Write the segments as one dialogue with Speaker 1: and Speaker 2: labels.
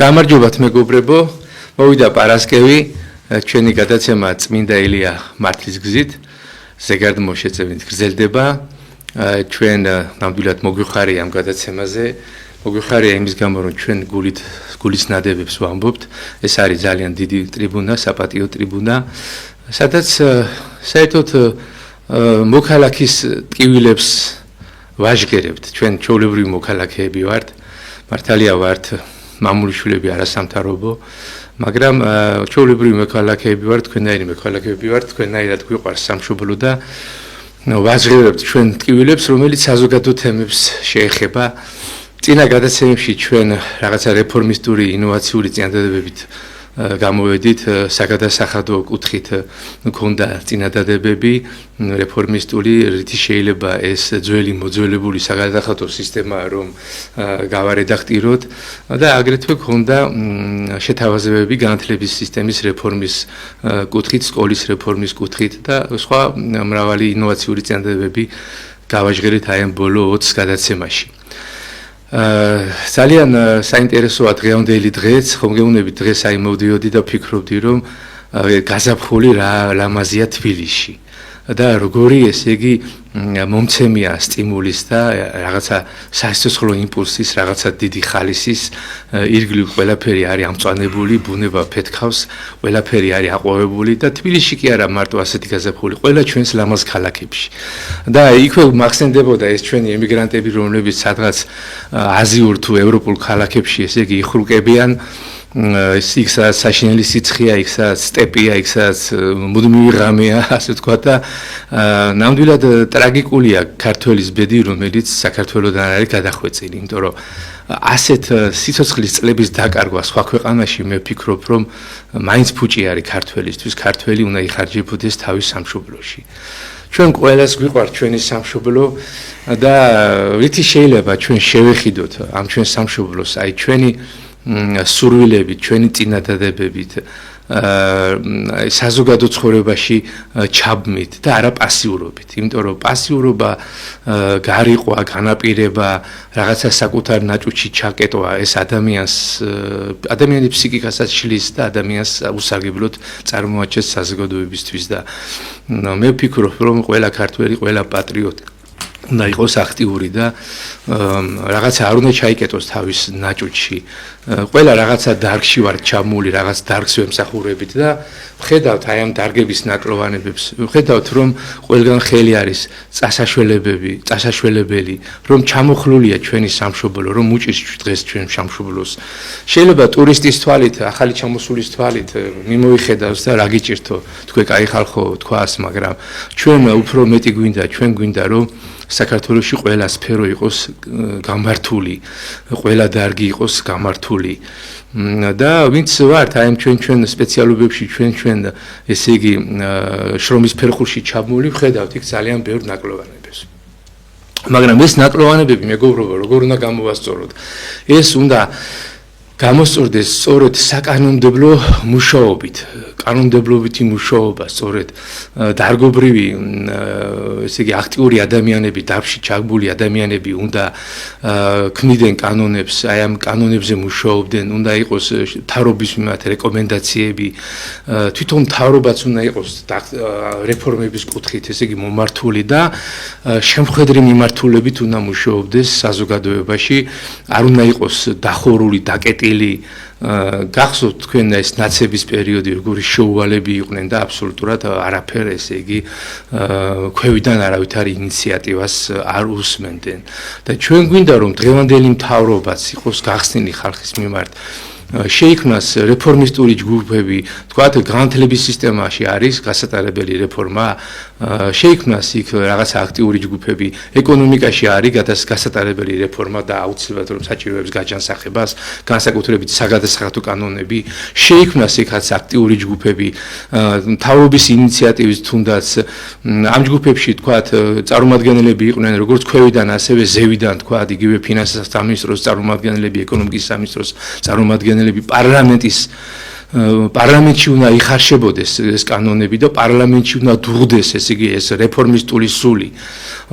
Speaker 1: გამარჯობათ მეგობრებო, მოვიდა პარასკევი, ჩვენი გადაცემა წმინდა ელია მართლის გზით, ზეგარდმო შეწევნით გრძელდება, ჩვენ ნამდვილად მოგვიხარია ამ გადაცემაზე, მოგვიხარია იმის გამო, რომ ჩვენ გულის ნადებებს ვამბობთ, ეს არის ძალიან დიდი ტრიბუნა, საპატიო ტრიბუნა, სადაც საერთოდ მოქალაქის ტკივილებს ვაჟღერებთ, ჩვენ ჩვეულებრივი მოქალაქეები ვართ, მართალია ვართ მამულიშვილები არასამთავრობო, მაგრამ ჩვეულებრივი მოქალაქეები ვართ, თქვენაირი მოქალაქეები ვართ, თქვენაირად გვიყვარს სამშობლო და ვაჟღერებთ ჩვენ ტკივილებს, რომელიც საზოგადო თემებს შეეხება. წინა გადაცემებში ჩვენ რაღაცა რეფორმისტური, ინოვაციური წინადადებებით გამოვედით, საგადასახადო კუთხით მქონდა წინადადებები, რეფორმისტული, რითი შეიძლება ეს ძველი მოძველებული საგადასახადო სისტემა რომ გავარედაქტიროთ და აგრეთვე მქონდა შეთავაზებები განათლების სისტემის რეფორმის კუთხით, სკოლის რეფორმის კუთხით და სხვა მრავალი ინოვაციური წინადადებები გავაჟღერეთ აი ამ ბოლო 20 გადაცემაში. ძალიან საინტერესოა დღევანდელი დღეც, ხომ გეუბნებით დღეს აი მოვდიოდი და ფიქრობდი რომ გაზაფხული რა ლამაზია თბილისში და როგორი ესე იგი მომცემია სტიმულის და რაღაცა სასიცოცხლო იმპულსის, რაღაცა დიდი ხალისის ირგვლივ ყველაფერი არის ამწვანებული, ბუნება ფეთქავს, ყველაფერი არის აყვავებული და თბილისში კი არა მარტო ასეთი გაზაფხული, ყველა ჩვენს ლამაზ ქალაქებში. და იქვე მახსენდებოდა ეს ჩვენი ემიგრანტები, რომლებიც სადღაც აზიურ თუ ევროპულ ქალაქებში ესე იგი იხრუკებიან იქ საშინელი სიცხეა, იქ სტეპია, იქ მუდმივი ღამეა, ასე თქვა და ნამდვილად ტრაგიკულია ქართველის ბედი, რომელიც საქართველოსთან არის გადახვეწილი, იმიტომ რომ ასეთ სიცოცხლის წლების დაკარგვა სხვა ქვეყანაში მე ვფიქრობ, რომ მაინც ფუჭი არის ქართველისთვის, ქართველი უნდა იხარჯებოდეს თავის სამშობლოში. ჩვენ ყველას გვიყვართ ჩვენი სამშობლო და რითი შეიძლება ჩვენ შევეხიდოთ ამ ჩვენ სამშობლოს, აი ჩვენი სურვილებით, ჩვენი წინადადებებით, საზოგადო ცხოვრებაში ჩაბმით და არა პასიურობით. იმიტომ რომ პასიურობა, გარიყვა, განაპირება, რაღაცა საკუთარ ნაჭუჭში ჩაკეტვა ეს ადამიანის ფსიქიკასაც შლის და ადამიანს უსარგებლოდ წარმოაჩენს საზოგადოებისთვის და მე ვფიქრობ, რომ ყველა ქართველი, ყველა პატრიოტი უნდა იყოს აქტიური და რაღაცა არ უნდა ჩაიკეტოს თავის ნაჭუჭში. ყველა რაღაცა დარგში ვარ ჩამული, რაღაც დარგს ვემსახურებით და ვხედავთ აი ამ დარგების ნაკლოვანებებს. ვხედავთ რომ ყველგან ხელი არის წასაშველებელი, რომ ჩამოხლულია ჩვენი სამშობლო, რომ უჭირს დღეს ჩვენ სამშობლოს. შეიძლება ტურისტის თვალით, ახალი ჩამოსulis თვალით მიმოიხედავს და რა გიჭირთო, თქვენ კაი ხალხო თქვას, მაგრამ ჩვენ უფრო მეტი გვინდა, ჩვენ გვინდა რომ საქართველოში ყველა სფერო იყოს გამართული, ყველა დარგი იყოს გამართული. და ვინც ვართ აი ჩვენ სპეციალობებში ჩვენ ესე იგი შრომის ფერხულში ჩაბმული ვხედავთ იქ ძალიან ბევრ ნაკლოვანებებს. მაგრამ ეს ნაკლოვანებები მეგობრებო, როგორ უნდა გამოვასწოროთ? ეს უნდა გამოსწორდეს სწორედ საკანონმდებლო მუშაობით, კანონმდებლობითი მუშაობა, სწორედ დარგობრივი, ესე იგი აქტიური ადამიანები, დაფში ჩაგბული ადამიანები უნდა ქმნიდნენ კანონებს, აი ამ კანონებზე მუშაობდნენ, უნდა იყოს მთავრობის მიმართ რეკომენდაციები, თვითონ მთავრობაც უნდა იყოს რეფორმების კუთხით, ესე იგი მომართული და შემხედრი მიმართულებით უნდა მუშაობდეს საზოგადოებაში, არ უნდა იყოს დახურული, დაკეტილი გახსოვთ თქვენ ეს ნაცების პერიოდი როგორი შეუვალები იყვნენ და აბსოლუტურად არაფერ ესე იგი ქვევიდან არავითარი ინიციატივას არ უსმენდნენ და ჩვენ გვინდა რომ დღევანდელი მთავრობაც იყოს გახსნილი ხალხის მიმართ შეიქმნას რეფორმისტული ჯგუფები, თქვათ განათლების სისტემაში არის გასატარებელი რეფორმა, შეიქმნას იქ რაღაცა აქტიური ჯგუფები, ეკონომიკაში არის გასატარებელი რეფორმა და აუცილებლად რომ საჭიროებს გაჯანსაღებას, განსაკუთრებით საგადასახადო კანონები, შეიქმნას იქაც აქტიური ჯგუფები, მთავრობის ინიციატივის თუნდაც ამ ჯგუფებში თქვათ წარმომადგენლები იყვნენ როგორც ქვევიდან, ასევე ზევიდან, თქვათ იგივე ფინანსთა სამინისტროს წარმომადგენლები, ეკონომიკის სამინისტროს წარმომადგენლები, პარლამენტის პარლამენტში უნდა იხარშებოდეს ეს კანონები და პარლამენტში უნდა დუღდეს ესე იგი ეს რეფორმისტული სული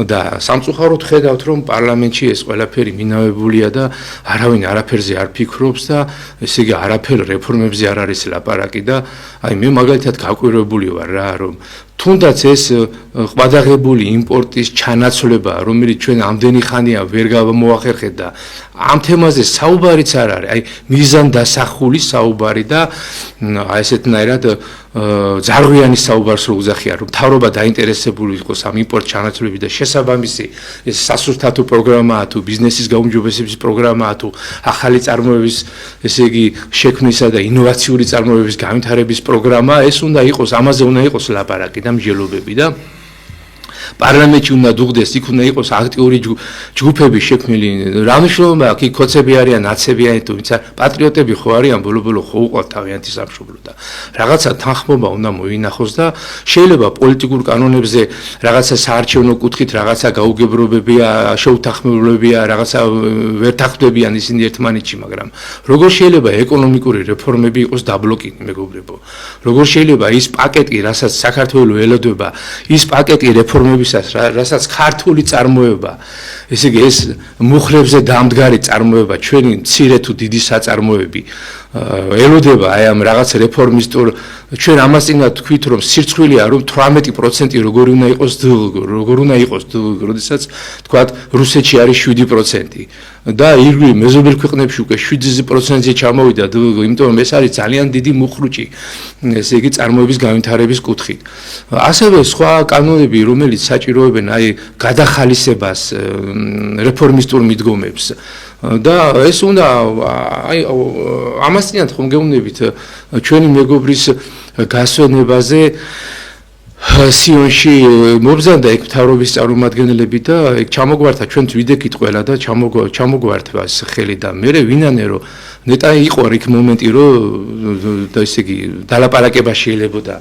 Speaker 1: და სამწუხაროდ ხედავთ რომ პარლამენტში ეს ყველაფერი მინავებულია და არავინ არაფერზე არ ფიქრობს და ესე იგი არაფერ რეფორმებზე არ არის ლაპარაკი და აი მე მაგალითად გაკვირვებული ვარ რა რომ თუნდაც ეს ყვადაღებული იმპორტის ჩანაცვლება რომელიც ჩვენ ამდენი ხანია ვერ გამოახერხეთ და ამ თემაზე საუბარიც არ არის აი მიზანდასახული საუბარი და აი ესეთნაირად ზარღვიანი საუბარს რო უძახია რომ მთავრობა დაინტერესებული იყოს ამ იმპორტ ჩანაცვლებით და შესაბამისი ეს სასურსათო პროგრამაა თუ ბიზნესის გაუმჯობესების პროგრამაა თუ ახალი წარმოების ესე იგი შექმნისა და ინოვაციური წარმოების განვითარების პროგრამა ეს უნდა იყოს ამაზე უნდა იყოს ლაპარაკი და მსჯელობები და პარლამენტში უნდა დუღდეს, იქ უნდა იყოს აქტიური ჯგუფები შექმნილი. რა მნიშვნელობა აქ კოცები არიან, ნაცები არიან, თუმცა პატრიოტები ხო არიან, ბოლო-ბოლო ხო უყავთ თავიანთი სამშობლო და რაღაცა თანხმობა უნდა მოინახოს და შეიძლება პოლიტიკურ კანონებზე რაღაცა საარჩევნო კუთხით რაღაცა გაუგებრობებია, შეუთანხმებლებია, რაღაცა ვერ თანხმდებიან ისინი ერთმანეთში, მაგრამ როგორ შეიძლება ეკონომიკური რეფორმები იყოს დაბლოკინი, მეგობრებო? როგორ შეიძლება ის პაკეტი, რასაც საქართველო ელოდება, ის პაკეტი რეფორმებისაც, რასაც ქართული წარმოება, ესე იგი ეს მუხრებზე დამდგარი წარმოება, ჩვენი მცირე თუ დიდი საწარმოები ელოდება აი ამ რაღაც რეფორმისტურ ჩვენ ამას წინა თქვით რომ სირცხვილია რომ 18% როგორ უნდა იყოს როგორ უნდა იყოს როდესაც თქვათ რუსეთში არის 7% და ირგვლივ მეზობელ ქვეყნებში უკვე 7%-ზე ჩამოვიდა იმიტომ რომ ეს არის ძალიან დიდი მუხრუჭი ესე იგი წარმოების განვითარების კუთხით ასევე სხვა კანონები რომელიც საჭიროებენ აი გადახალისებას რეფორმისტულ მიდგომებს და ეს უნდა აი ამასთანავე ხომ გეუბნებით ჩვენი მეგობრის გასვენებაზე სიონში მობზანდა ეგ მთავრობის წარმომადგენლები და ეგ ჩამოგვართა ჩვენც ვიდექით ყველა და ჩამოგვართა ხელი და მე ვინანე რომ ნეტა იყო იქ მომენტი რომ და ესე იგი დალაპარაკება შეიძლებოდა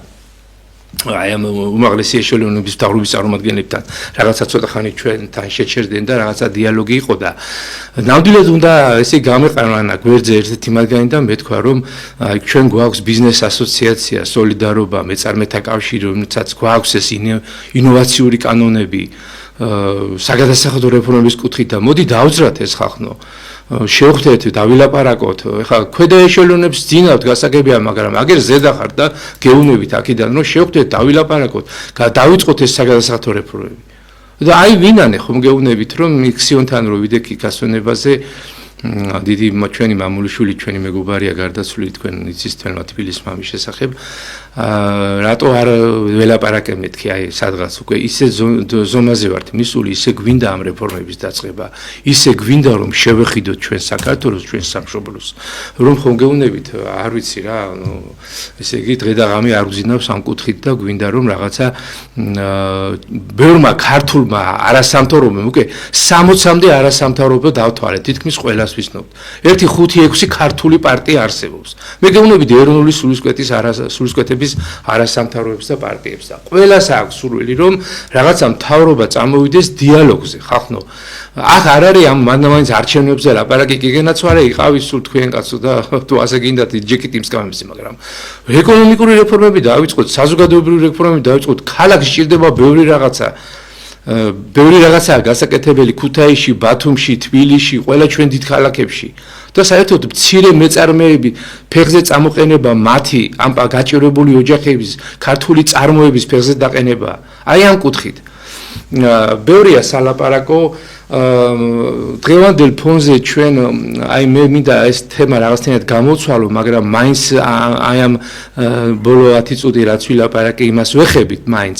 Speaker 1: აი ამ უმაღლესი ეშელონების მთავრობის წარმომადგენლებთან რაღაცა ცოტა ხანი ჩვენთან შეჩერდნენ და რაღაცა დიალოგი იყო და ნამდვილად უნდა ესე გამეყანა გვერდზე ერთ-ერთი მათგანი და მეთქვა რომ აი ჩვენ გვაქვს ბიზნეს ასოციაცია სოლიდარობა მეწარმეთა კავშირი რომელსაც გვაქვს ეს ინოვაციური კანონები საგადასახადო რეფორმების კუთხით და მოდი დავძრათ ეს ხახნო შევხვდეთ დავილაპარაკოთ ეხლა ქვედა ეშელონებს ძინავთ გასაგებია მაგრამ აგერ ზედა ხარ და გეუნებით აქედან რომ შევხვდეთ დავილაპარაკოთ დავიწყოთ ეს საგადასახადო რეფორმები და აი ვინანე ხომ გეუნებით რომ მიქსიონთან რო ვიდექი გასვენებაზე დიდი ჩვენი მამულიშვილი ჩვენი მეგობარია გარდაცვლილი თქვენ იცის თელმა თბილისის მამის შესახებ რატო არ ველაპარაკებ მეთქი აი სადღაც უკვე ისე ზონაზე ვართ მისული ისე გვინდა ამ რეფორმების დაწყება ისე გვინდა რომ შევეხიდოთ ჩვენ საქართველოს ჩვენ სამშობლოს რომ ხომ გეუნებით არ ვიცი რა ესე იგი დღე და ღამე არ ვზინავს ამ კუთხით და გვინდა რომ რაღაცა ბევრმა ქართულმა არასამთავრობო უკვე 60-მდე არასამთავრობო დავთვალეთ თითქმის ყველას ვისნობთ ერთი 5-6 ქართული პარტია არსებობს მე გეუბნებით ეროვნული სულისკვეთების არასამთავრობოებს და პარტიებს და ყველას აქვს სურვილი რომ რაღაცა მთავრობა წამოვიდეს დიალოგზე ხახნო ახ არ არის ამ მანდამაინც არჩევნებზე ლაპარაკი გიგენაც არა იყავი სულ თქვენ კაცო და თუ ასე გინდათ ჯეკით იმსკამებს მაგრამ ეკონომიკური რეფორმები დაიწყოთ საზოგადოებრივი რეფორმები დაიწყოთ ქალაქში ჭირდება ბევრი რაღაცაა გასაკეთებელი ქუთაისში, ბათუმში, თბილისში, ყველა ჩვენ დიდ ქალაქებში და საერთოდ მცირე მეწარმეები ფეხზე წამოყენება მათი ამ გაჭირებული ოჯახების ქართული წარმოების ფეხზე დაყენება აი ამ კუთხით ბევრია სალაპარაკო დღევანდელ ფონზე ჩვენ აი მე მინდა ეს თემა რაღაცნაირად გამოვცვალო მაგრამ მაინც აი ამ ბოლო 10 წუთი რაც ვილაპარაკე იმას ვეხებით მაინც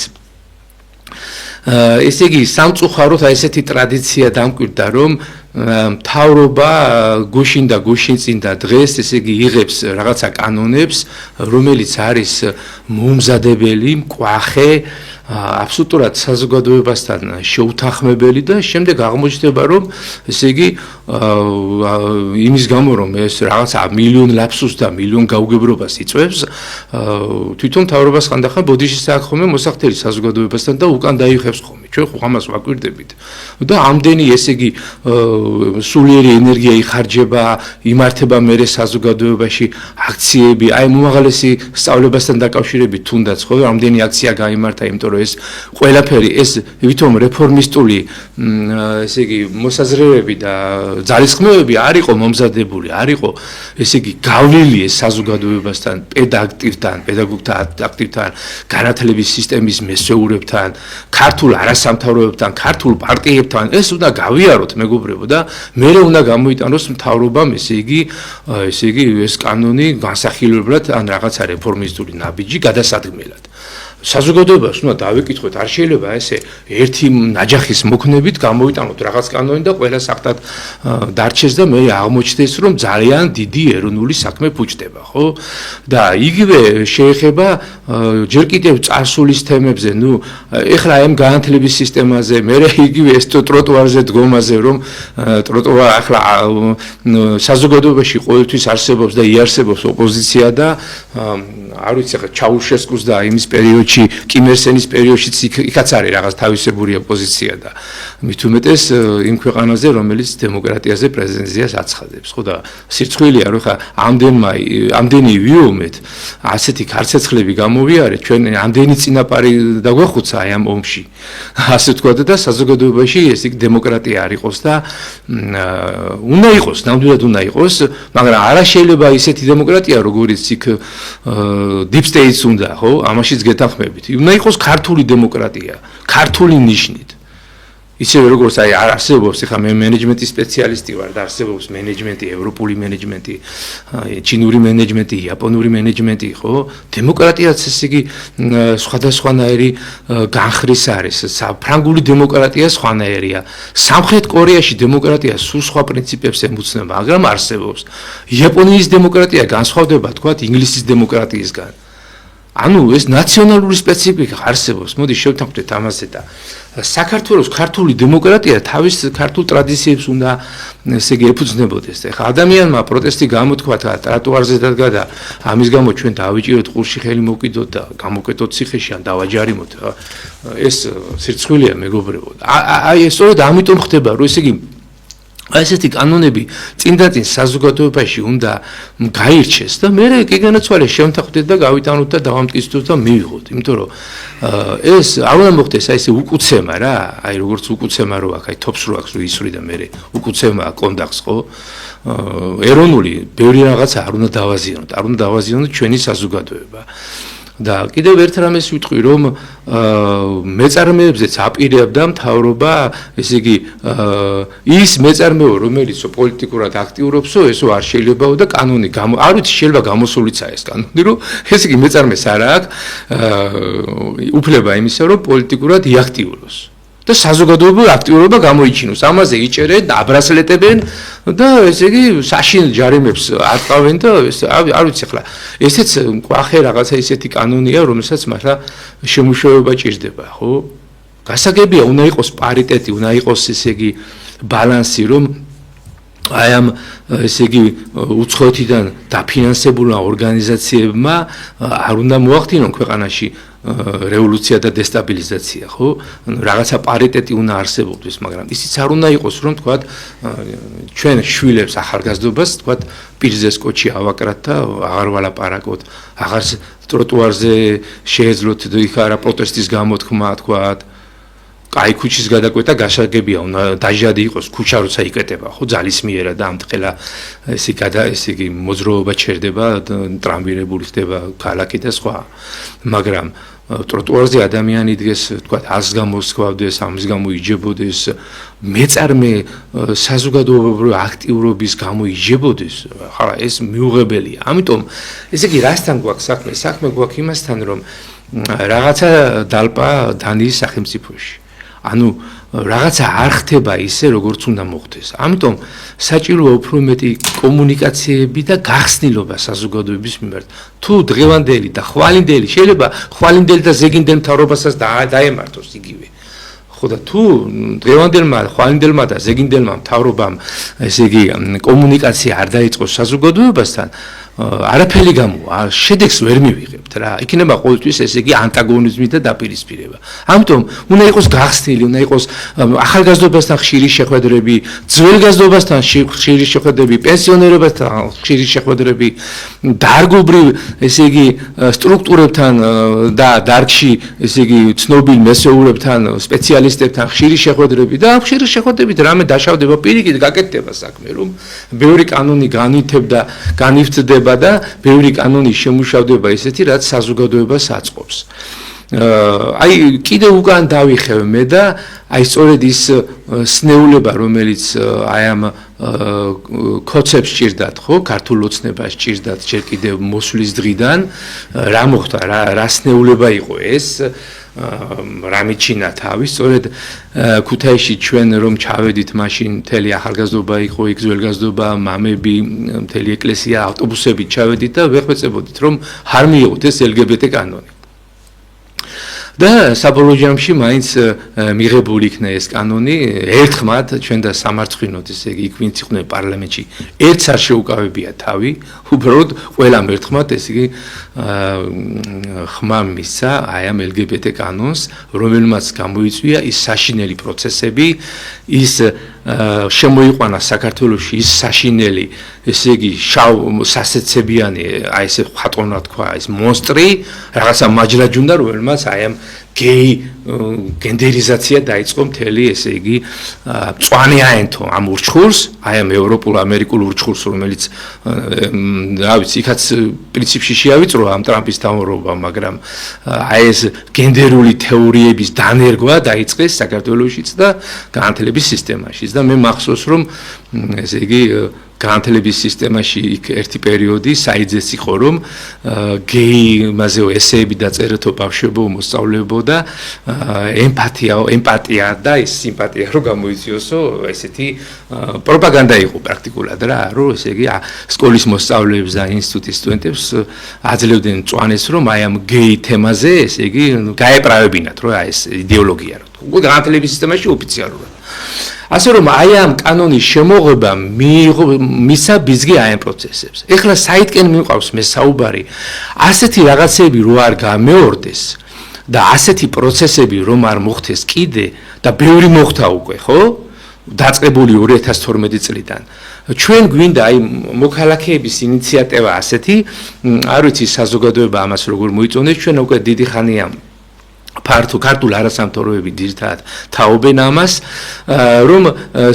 Speaker 1: ესე იგი სამწუხაროდ აი ესეთი ტრადიცია დამკვირდა რომ მთავრობა გუშინ და გუშინწინ და დღეს ესე იგი იღებს რაღაცა კანონებს რომელიც არის მომზადებელი მკვახე აბსოლუტურად საზოგადოებასთან შეუთანხმებელი და შემდეგ აღმოჩნდება რომ ესე იგი იმის გამო რომ ეს რაღაცა მილიონ ლაფსუსს და მილიონ გაუგებრობას იწვევს თვითონ მთავრობას ხანდახან ბოდიშის აქვს ხოლმე მოსახდელი საზოგადოებასთან და უკან დაიხევს ხოლმე ჩვენ ხო ამას ვაკვირდებით და ამდენი ესე იგი სულიერი ენერგია იხარჯება, იმართება მერე საზოგადოებაში აქციები, აი მომაღალესი სწავლებასთან დაკავშირებით თუნდაც ხო, რამდენი აქცია გაიმართა, იმიტომ რომ ეს ყველაფერი ეს ვითომ რეფორმისტული ესე იგი მოსაზრებები და ძალისხმევები არ იყო მომზადებული, არ იყო ესე იგი გავლილი ეს საზოგადოებასთან, პედაგოგთა აქტივთან, განათლების სისტემის მესვეურებთან, ქართულ არასამთავროებთან, ქართულ პარტიებთან, ეს უნდა გავიაროთ მეგობრებო და მერე უნდა გამოიტანოს მთავრობამ ესე იგი ეს კანონი განსახილებლად ან რაღაცა რეფორმისტული ნაბიჯი გადასადგმელად. საზოგადოებას უნდა დავიკითხოთ, არ შეიძლება ესე ერთი ნაჯახის მოქნებით გამოვიტანოთ რაღაც კანონი და ყველა საფრთხად დარჩეს და მე აღმოჩნდეს რომ ძალიან დიდი ეროვნული საქმე ფუჭდება, ხო? და იგივე შეეხება ჯერ კიდევ წარსულის თემებზე, ნუ ეხლა ამ განათლების სისტემაზე, მე იგივე ეს ტროტუარზე დგომაზე რომ ტროტუარ ახლა საზოგადოებაში ყოველთვის არსებობს და იარსებობს ოპოზიცია და არ ვიცი ახლა ჩაუშესკუს და იმის პერიოდში კიმ ირ სენის პერიოდშიც იქაც არის რაღაც თავისებური ოპოზიცია და მით უმეტეს იმ ქვეყანაზე რომელიც დემოკრატიაზე პრეზიდენტიას აცხადებს ხო და სირცხვილია რომ ხა ამდენი ვიომეთ ასეთი ქარცეცხლები გამოვიარეთ ჩვენ ამდენი წინაპარი დაგვეხუცა აი ამ ომში ასე თქვა და საზოგადოებაში ეს დემოკრატია არ იყოს და უნდა იყოს ნამდვილად უნდა იყოს მაგრამ არა შეიძლება ისეთი დემოკრატია როგორიც იქ deep states უნდა ხო ამაშიც გეთანხმებით უნდა იყოს ქართული დემოკრატია ქართული ნიშნით ისევე როგორც აი არსებობს ხა მე მენეჯმენტის სპეციალისტი ვარ და არსებობს მენეჯმენტი ევროპული მენეჯმენტი ჩინური მენეჯმენტი იაპონური მენეჯმენტი ხო დემოკრატიაც ესე იგი სხვადასხვანაირი განხრის არის ფრანგული დემოკრატია სხვანაირია სამხრეთ კორეაში დემოკრატია სულ სხვა პრინციპებს ემუცნება მაგრამ არსებობს იაპონიის დემოკრატია განსხვავდება თქვათ ინგლისის დემოკრატიისგან ანუ ეს ნაციონალური სპეციფიკა არსებობს მოდი შევთანხმდეთ ამაზე და საქართველოს ქართული დემოკრატია თავის ქართულ ტრადიციებს უნდა ესე იგი ეფუძნებოდეს. ეხლა ადამიანმა პროტესტი გამოთქვა და ტროტუარზე დადგა და ამის გამო ჩვენ დავიჭიროთ ყურში ხელი მოვკიდოთ და გამოკვეთოთ ციხეში ან დავაჯარიმოთ. ეს სირცხვილია მეგობრებო. აი ეს სწორედ ამიტომ ხდება რომ ესე იგი ასეთი კანონები წინდაწინ საზოგადოებაში უნდა გაირჩეს და მე გეგანაცვალე შევთანხმდეთ და გავიტანოთ და დავამტკიცოთ და მივიღოთ. იმიტომ რომ ეს არ უნდა მოხდეს აი ესე უკუცემა რა, აი როგორც უკუცემა რო აქ აი თოფს რო აქვს რო ისვრი და მე უკუცემა კონდახს ხო? ეროვნული ბევრი რაღაცა არ უნდა დავაზიანოთ, არ უნდა დავაზიანოთ ჩვენი საზოგადოება. და კიდევ ერთ რამეს ვიტყვი რომ მეწარმეებზეც აპირებდა მთავრობა ესე იგი ის მეწარმეო რომელიც პოლიტიკურად აქტიურობსო ესო არ შეიძლებაო და კანონი არ ვიცი შეიძლება გამოსულიცაა ეს კანონი რომ ესე იგი მეწარმეს არ აქვს უფლება იმისა რომ პოლიტიკურად იაქტიუროს და საზოგადოებრივ აქტიურობა გამოიჩინოს ამაზე იჭერენ და აბრასლეტებენ და ესე იგი საშინ ჯარიმებს არტყავენ და არ ვიცი ახლა ესეც ყვახე რაღაცა ისეთი კანონია რომელსაც მართლა შემუშავება ჭირდება ხო გასაგებია უნდა იყოს პარიტეტი უნდა იყოს ესე იგი ბალანსი რომ აი ამ ესე იგი უცხოეთიდან დაფინანსებულმა ორგანიზაციებმა არ უნდა მოახდინონ ქვეყანაში რევოლუცია და დესტაბილიზაცია ხო რაღაცა პარიტეტი უნდა არსებობდეს მაგრამ ისიც არ უნდა იყოს რომ თქვა ჩვენ შვილებს ახალგაზრდობას თქვა პირზე სკოჩი ავაკრათ და აღარ ვალაპარაკოთ აღარ ტროტუარზე შეეძლოთ იქ არა პროტესტის გამოთქმა თქვა აი ქუჩის გადაკვეთა გასაგებია უნდა დაჟადი იყოს ქუჩა როცა იკეტება ხო ძალისმიერა და ამთხელა ესე იგი მოძრაობა ჩერდება ტრამვირებული ხდება ქალაქი და სხვა მაგრამ ტროტუარზე ადამიანი იდგეს თქვა ას გამოსქვავდეს ამის გამო იჯებოდეს მეწარმე საზოგადოებრივი აქტიურობის გამო იჯებოდეს ხა ეს მიუღებელია ამიტომ ესე იგი რასთან გვაქვს საქმე გვაქვს იმასთან რომ რაღაცა დალპა დანიის სახელმწიფოში ანუ რაღაცა არ ხდება ისე როგორც უნდა მოხდეს. ამიტომ საჭიროა უფრო მეტი კომუნიკაციები და გახსნილობა საზოგადოების მიმართ. თუ დღევანდელი და ხვალინდელი შეიძლება ხვალინდელი და ზეგინდელ მთავრობასაც დაემართოს იგივე. ხო და თუ დღევანდელმა ხვალინდელმა და ზეგინდელმა მთავრობამ ესე იგი კომუნიკაცია არ დაიწყოს საზოგადოებასთან არაფერი გამოვა, შედეგს ვერ მივიღებთ რა. იქნება ყოველთვის ესე იგი ანტაგონიზმი და დაპირისპირება. ამიტომ უნდა იყოს გახსნილი, უნდა იყოს ახალგაზრდობასთან ხშირი შეხვედრები, ძველგაზრდობასთან ხშირი შეხვედრები, პენსიონერებთან ხშირი შეხვედრები, დარგობრივ ესე იგი სტრუქტურებთან და დარგში ესე იგი ცნობილ მესეურებთან, სპეციალისტებთან ხშირი შეხვედრები და ხშირი შეხვედრებით რამე დაშავდება პირიქით გაკეთდება საქმე, რომ ბევრი კანონი განივთდება და ბევრი კანონის შემუშავდება ისეთი, რაც საზოგადოებას აწყობს. აი კიდევ უკან დავიხევ მე და აი სწორედ ის სნეულება, რომელიც აი ამ კონცეფტს ჭირდათ, ხო, ქართულ ოცნებას ჭირდათ ჯერ კიდევ მოსვლის დღიდან, რა მოხდა, რა სნეულება იყო ეს, რა მიჩინა თავი, სწორედ ქუთაისში ჩვენ რომ ჩავედით, მაშინ მთელი ახალგაზრდობა იყო, იქ ძველგაზრდობა, მამები, მთელი ეკლესია ავტობუსებით ჩავედით და ვეხვეწებოდით, რომ არ მიიღოთ ეს LGBT კანონი. და საბოლოო ჯამში მაინც მიღებული იქნა ეს კანონი, ერთხმად ჩვენ და სამარცხინოთ, ესე იგი, იქ ვინც იყვნენ პარლამენტში, ერთს არ შეუკავებია თავი, უბრალოდ ყველამ ერთხმად, ესე იგი, ხმა მისცა აი ამ LGBT კანონს, რომელმაც გამოიწვია ის საშინელი პროცესები, ის შემოიყვანა საქართველოში ის საშინელი, ესე იგი, შავ სასეცებიანი, აი ესე ხატონა თქვა, ეს მონსტრი, რაღაცა მაჯრაჯუნდა, რომელმაც აი ამ გეი გენდერიზაცია დაიწყო მთელი, ესე იგი, მწვანე აენთო ამ ურჩხულს, აი ამ ევროპულ ამერიკულ ურჩხულს, რომელიც რა ვიცი, იქაც პრინციპში შეავიწრო ამ ტრამპის დამორობა, მაგრამ აი ეს გენდერული თეორიების დანერგვა დაიწყეს საქართველოშიც და განათლების სისტემაშიც და მე მახსოვს, რომ ესე იგი განათლების სისტემაში იქ ერთი პერიოდი საიძეს იყო, რომ გეიმაზეო ესეები დაწერეთო ბავშვებო, მოსწავლეებო და ემპათია და ეს სიმპათია რო გამოიწვიოსო, ესეთი პროპაგანდა იყო პრაქტიკულად რა, რომ ესე იგი სკოლის მოსწავლეებს და ინსტიტუტის სტუდენტებს აძლევდნენ მწვანეს, რომ აი ამ გეი თემაზე, ესე იგი, გაეპრავებინათ, რა ეს იდეოლოგია რო. განათლების სისტემაში ოფიციალურად. ასე რომ აი ამ კანონის შემოღება მისცა ბიზგი აი ამ პროცესებს. ეხლა საითკენ მიყვავს მე საუბარი, ასეთი რაღაცები რო არ გამეორდეს და ასეთი პროცესები რომ არ მოხდეს კიდე და ბევრი მოხდა უკვე, ხო? დაწყებული 2012 წლიდან. ჩვენ გვინდა აი მოქალაქეების ინიციატივა ასეთი, არ ვიცი საზოგადოება ამას როგორ მოიწონეს, ჩვენ უკვე დიდი ხანია ფართო ქართულ არასამთავროები ძირითადად თაობენ ამას, რომ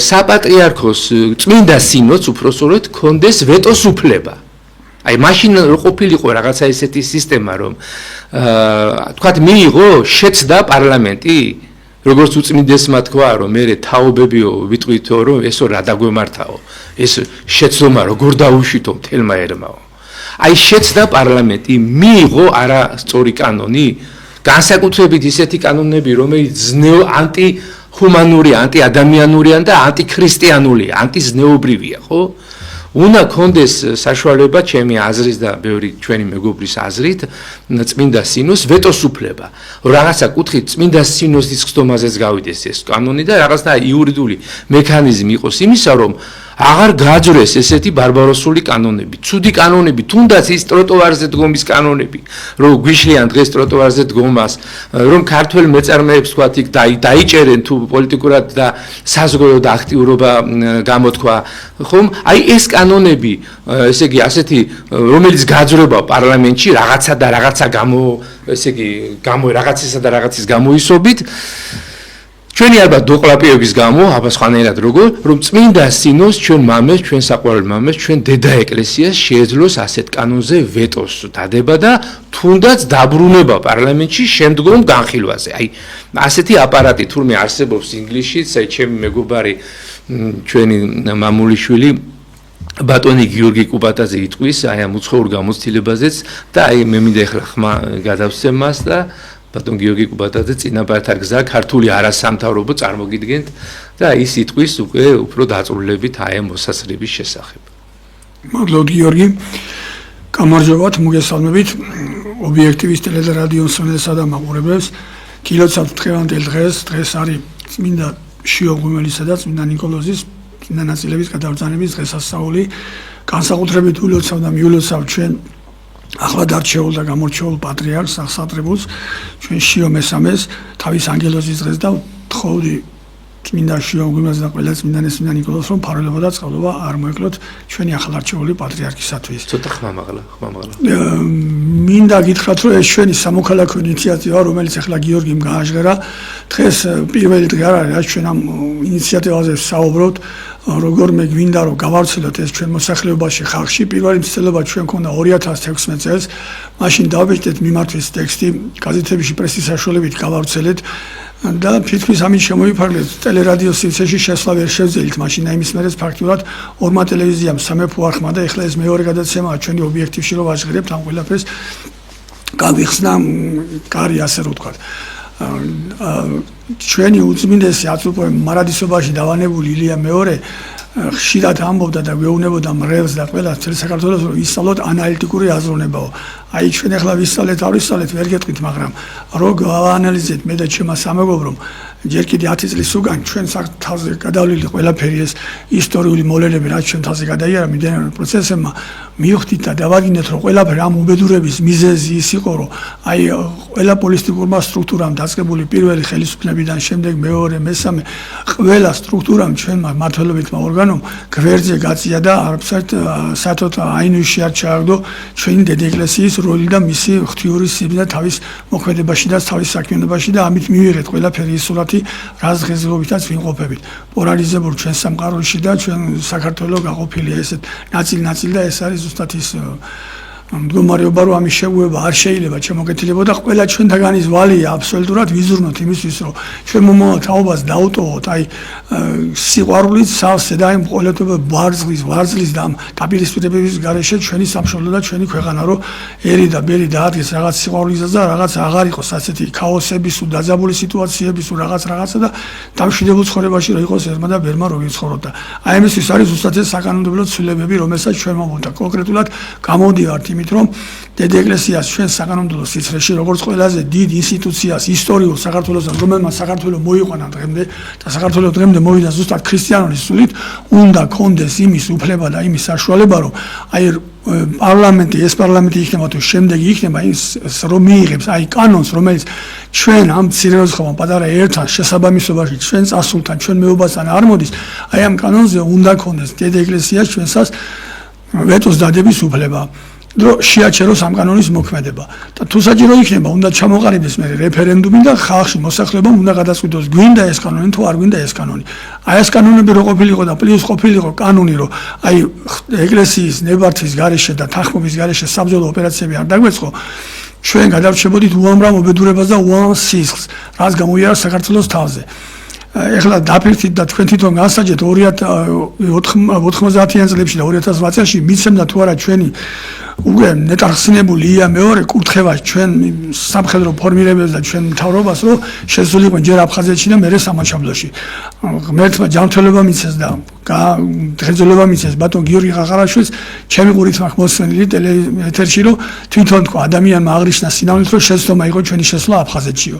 Speaker 1: საპატრიარქოს წმინდა სინოდს უпроსწორად კონდეს ვეტოს უფლება. აი მაშინ ყოფილიყო რაღაცა ესეთი სისტემა, რომ თქვათ მიიღო შეცდა პარლამენტი, როგორც უწმინდესმა თქვა, რომ მე თაობებიო ვიტყვითო, რომ ესო რა დაგვემართაო, ეს შეცდომა როგორ დაუშვითო მთელმა ერმაო. აი შეცდა პარლამენტი, მიიღო არასწორი კანონი, განსაკუთრებით ისეთი კანონები, რომელიც ანტიჰუმანური, ანტიადამიანურია და ანტიქრისტიანულია, ანტიზნეობრივია, ხო? უნდა კონდეს საშუალება ჩემი აზრის და ბევრი ჩვენი მეგობრის აზრით, წმინდა სინოს ვეტოს უფლება. რაღაცა კუთხით წმინდა სინოსის ხსდომაზეც გავიდეს ეს კანონი და რაღაცა იურიდიული მექანიზმი იყოს იმისა, რომ აღარ გააძრეს ესეთი ბარბაროსული კანონები, ცუდი კანონები, თუნდაც ის ტროტუარზე დგომის კანონები, რომ გვიშლიან დღეს ტროტუარზე დგომას, რომ ქართველ მეწარმეებს თქვათ იქ დაიჭერენ თუ პოლიტიკურად და საზოგადოებრივ აქტიურობა გამოთქვა, ხომ? აი ეს კანონები, ესე იგი, ასეთი, რომელიც გააძრება პარლამენტში რაღაცა და რაღაცა ესე იგი, რაღაცისა და რაღაცის გამოისობით, ჩვენი ალბათ დოყლაპიების გამო, აბა სხვანაირად როგორ, რომ წმინდა სინოს ჩვენ მამეს, ჩვენ საყვარელ მამეს, ჩვენ დედა ეკლესიას შეეძლოს ასეთ კანონზე ვეტოს დადება და თუნდაც დაბრუნება პარლამენტში შემდგომ განხილვაზე. აი, ასეთი აპარატი თურმე არსებობს ინგლისშიც, აი ჩემი მეგობარი ჩვენი მამულიშვილი ბატონი გიორგი კუბატაძე იტყვის, აი ამ უცხოურ გამოცდილებაზეც და აი მე მინდა ეხლა ხმა გადავსცემ მას და ბატონ გიორგი კუბატაძე წინაპართან გზა ქართული არასამთავრობო წარმოგიდგენთ და ის იტყვის უკვე უფრო დაწვრილებით აი ამ მოსასწრების შესახებ.
Speaker 2: მადლობთ გიორგი. გამარჯობათ, მოგესალმებით ობიექტივის ტელე და რადიო სონესა და მაყურებელს. კილოცავთ დღევანდელ დღეს არის წმინდა შიო ღუმელისა და წმინდა ნიკოლოზის წმინდა ნაწილების გადაბრძანების დღესასწაული. განსაკუთრებით ულოცავ და მიულოცავ ჩვენ ახლად არჩეულ და გამორჩეულ პატრიარქს აღსატრებულს ჩვენ შიო მესამეს თავის ანგელოზის დღეს და ვთხოვდი წმინდა შიო მღვიმეს და ყველა წმინდანეს წმინდა ნიკოლოზს რომ ფარველობა და წყალობა არ მოეკლოთ ჩვენი ახლარჩეული პატრიარქისათვის.
Speaker 1: ცოტა ხმამაღლა.
Speaker 2: მინდა გითხრათ რომ ეს ჩვენი სამოქალაქო ინიციატივა რომელიც ახლა გიორგიმ გააჟღერა დღეს პირველი დღე არ არის ჩვენ ამ ინიციატივაზე საუბრობთ როგორმე გვინდა რომ გავავრცელოთ ეს ჩვენ მოსახლეობაში ხალხში პირველი მცდელობა ჩვენ ქონდა 2016 წელს მაშინ დავბეჭდეთ მიმართვის ტექსტი გაზეთებში პრესის საშუალებით გავავრცელეთ და თითქმის ამით შემოიფარგლეთ ტელერადიო სივრცეში შესვლა ვერ შევძელით მაშინ იმის მერეც ფაქტურად ორმა ტელევიზიამ სამეფო არხმა და ეხლა ეს მეორე გადაცემაა ჩვენი ობიექტივში რომ ვაჟღერებთ ამ ყველაფერს გავიხსნა კარი ასე რომ ვთქვათ ჩვენი უწმინდესი აწუპო მარადისობაში დავანებული ილია მეორე ხშირად ამბობდა და გვეუბნებოდა მრევლს და ყველა წელ საქართველოს რომ ისწავლოთ ანალიტიკური აზროვნებაო აი ჩვენ ახლა ვისწავლეთ არ ვისწავლეთ ვერ გეტყვით მაგრამ რო გავაანალიზეთ მე და ჩემმა სამეგობრომ ჯერ კიდე 10 წლის უკან ჩვენ თავზე გადავლილი ყველაფერი ეს ისტორიული მოვლენები რაც ჩვენ თავზე გადაიარა მიმდინარე პროცესებმა მივხვდით და დავაგინეთ რომ ყველაფერი ამ უბედურების მიზეზი ის იყო რომ აი ყველა პოლიტიკურმა სტრუქტურამ დაწყებული პირველი ხელისუფლებიდან შემდეგ მეორე მესამე ყველა სტრუქტურამ ჩვენმა მმართველობითმა ორგანომ გვერდზე გაწია და საერთოდ აინუში არ ჩააგდო ჩვენი დედაეკლესიის როლი და მისი ღვთიური სიბნელე თავის მოქმედებაში და თავის საქმიანობაში და ამით მივიღეთ ყველაფერი ის სურათი რაც დღესდღეობითაც ვიმყოფებით პოლარიზებულ ჩვენ სამყაროში და ჩვენ საქართველოს გაყოფილია ესეთ ნაწილ-ნაწილ და ეს არის ზუსტად ის მდგომარეობა რომ ამის შეგუება არ შეიძლება შემოგეთილებოდა ყველა ჩვენთაგან ის ვალია აბსოლუტურად ვიზურნოთ იმისთვის რომ ჩვენ მომავალ თაობას დაუტოვოთ აი სიყვარულით სავსე და იმ ყოლეთობა ვარძლის და ამ დაპირისპირებების გარეშე ჩვენი სამშობლო და ჩვენი ქვეყანა რომ ერი და ბერი დაადგეს რაღაც სიყვარულისას და რაღაც აღარ იყოს ასეთი ქაოსების ու დაძაბული სიტუაციების ու რაღაცა და დამშვიდებულ ცხოვრებაში რომ იყოს ერმა და ბერმა რომ იცხოვროთ და აი ამისთვის არის ზუსტად ეს საკანონმდებლო ცვლილებები რომელსაც ჩვენ მომონდა კონკრეტულად გამოდივართ რომ დედაეკლესიას ჩვენ საკანონმდებლო სივრცეში როგორც ყველაზე დიდ ინსტიტუციას ისტორიულ საქართველოსთან რომელმაც საქართველოს მოიყვანა დღემდე და საქართველოს დღემდე მოვიდა ზუსტად ქრისტიანული სულით უნდა კონდეს იმის უფლება და იმის საშუალება რომ აი ეს პარლამენტი იქნება თუ შემდეგი იქნება ის რომ მიიღებს აი კანონს რომელიც ჩვენ ამ ცირეოზღობამ პატარა ერთთან შესაბამისობაში ჩვენ წასულთან ჩვენ მეუბასთან არ მოდის აი ამ კანონზე უნდა კონდეს დედაეკლესიას ჩვენსას ვეტოს დადების უფლება რომ შეაჩეროს ამ კანონის მოქმედება და თუ საჭირო იქნება უნდა ჩამოყალიბდეს მე რეფერენდუმი და ხალხში მოსახლეობამ უნდა გადაწყვიტოს გვინდა ეს კანონი თუ არ გვინდა ეს კანონი აი ეს კანონები რო ყოფილიყო და პლუს ყოფილიყო კანონი რომ აი ეკლესიის ნებართვის გარეშე და თანხმობის გარეშე საბრძოლო ოპერაციები არ დაგვეწყო ჩვენ გადავრჩებოდით უამრავ უბედურებას და უამრავ სისხლს რაც გამოიარა საქართველოს თავზე ეხლა დაფიქრდით და თქვენ თვითონ განსაჯეთ 2090-იან წლებში და 2008 წელს მიცემდა თუ არა ჩვენი უკვე ნეტარხსინებულია მეორე კურთხევა ჩვენ სამხედრო ფორმირებებს და ჩვენ მთავრობას რომ შესულიყო ჯერ აფხაზეთში და მერე სამაჩაბლოში ღმერთმა ჯანმრთელობა მიცეს და დღეძულება მიცეს ბატონ გიორგი ხახარაშვილს ჩემი ყურით მაქვს მოსვენილი ტელეეთერში რომ თვითონ თქვა ადამიანმა აღრიშნა სინამდვილით რომ შეცდომა იყო ჩვენი შესვლა აფხაზეთშიო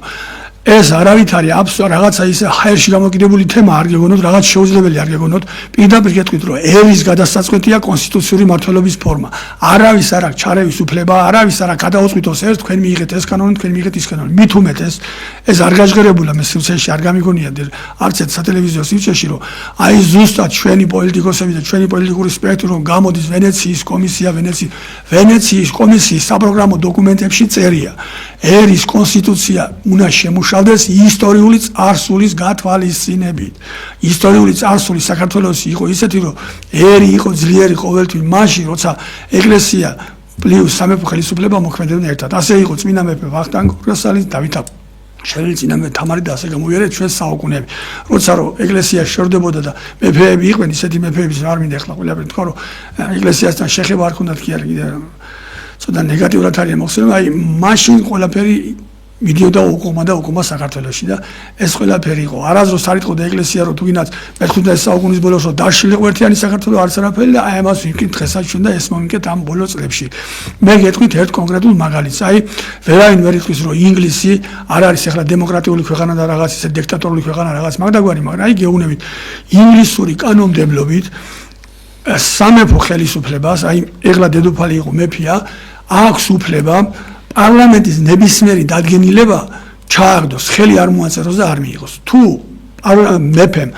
Speaker 2: ეს არავითარი რაღაცა ისე ჰაერში გამოკიდებული თემა არ გეგონოთ, რაღაც შეუძლებელი არ გეგონოთ, პირდაპირ გეტყვით, რომ ერის გადასაწყვეტია კონსტიტუციური მმართველობის ფორმა. არავის არ აქვს ჩარევის უფლება, არავის არ აქვს გადაუწყვიტოს ერთ თქვენ მიიღეთ ეს კანონი, თქვენ მიიღეთ ის კანონი. მით უმეტეს ეს არ გაჟღერებულა მე სივრცეში არ გამიგონია არც ერთ სატელევიზიო სივრცეში, რომ აი ზუსტად ჩვენი პოლიტიკოსები და ჩვენი პოლიტიკური სპექტრი რომ გამოდის ვენეციის კომისია, ვენეციის კომისიის საპროგრამო დოკუმენტებში წერია. ერის კონსტიტუცია უნდა შემუშავდეს ისტორიული წარსულის გათვალისწინებით. ისტორიული წარსული საქართველოს იყო ისეთი, რომ ერი იყო ძლიერი ყოველთვის მაშინ, როცა ეკლესია პლუს სამეფო ხელისუფლება მოქმედებდნენ ერთად. ასე იყო წმინდა მეფე ვახტანგ გორგასალი, დავით შველი წმინდა მეფე თამარი და ასე გამოიარეთ ჩვენ საუკუნეები. როცა რომ ეკლესია შორდებოდა და მეფეები იყვნენ ისეთი მეფეები, არ მინდა ახლა ყველაფერი თქვა, რომ ეკლესიასთან შეხება არ ქონდათ კი არა კიდე ცოტა ნეგატიურად არის მოხსენებული, აი მაშინ ყველაფერი მიდიოდა უკუმა საქართველოში და ეს ყველაფერი იყო. არასდროს არ იტყოდა ეკლესია რომ თუ გინდათ მე-15 საუკუნის ბოლოს რომ დაშლილიყო ერთიანი საქართველო არც არაფერი და აი ამას ვიმკით დღესაც ჩვენ და ეს მომიკეთ ამ ბოლო წლებში. მე გეტყვით ერთ კონკრეტულ მაგალითს. აი ვერავინ ვერ იტყვის რომ ინგლისი არ არის ახლა დემოკრატიული ქვეყანა და რაღაც ისე დიქტატორული ქვეყანა რაღაც მაგდაგვარი, მაგრამ აი გეუბნებით ინგლისური კანონმდებლობით სამეფო ხელისუფლებას, აი ეხლა დედოფალი იყო მეფეა, აქვს უფლება პარლამენტის ნებისმიერი დადგენილება ჩააგდოს, ხელი არ მოაწეროს და არ მიიღოს. თუ მეფემ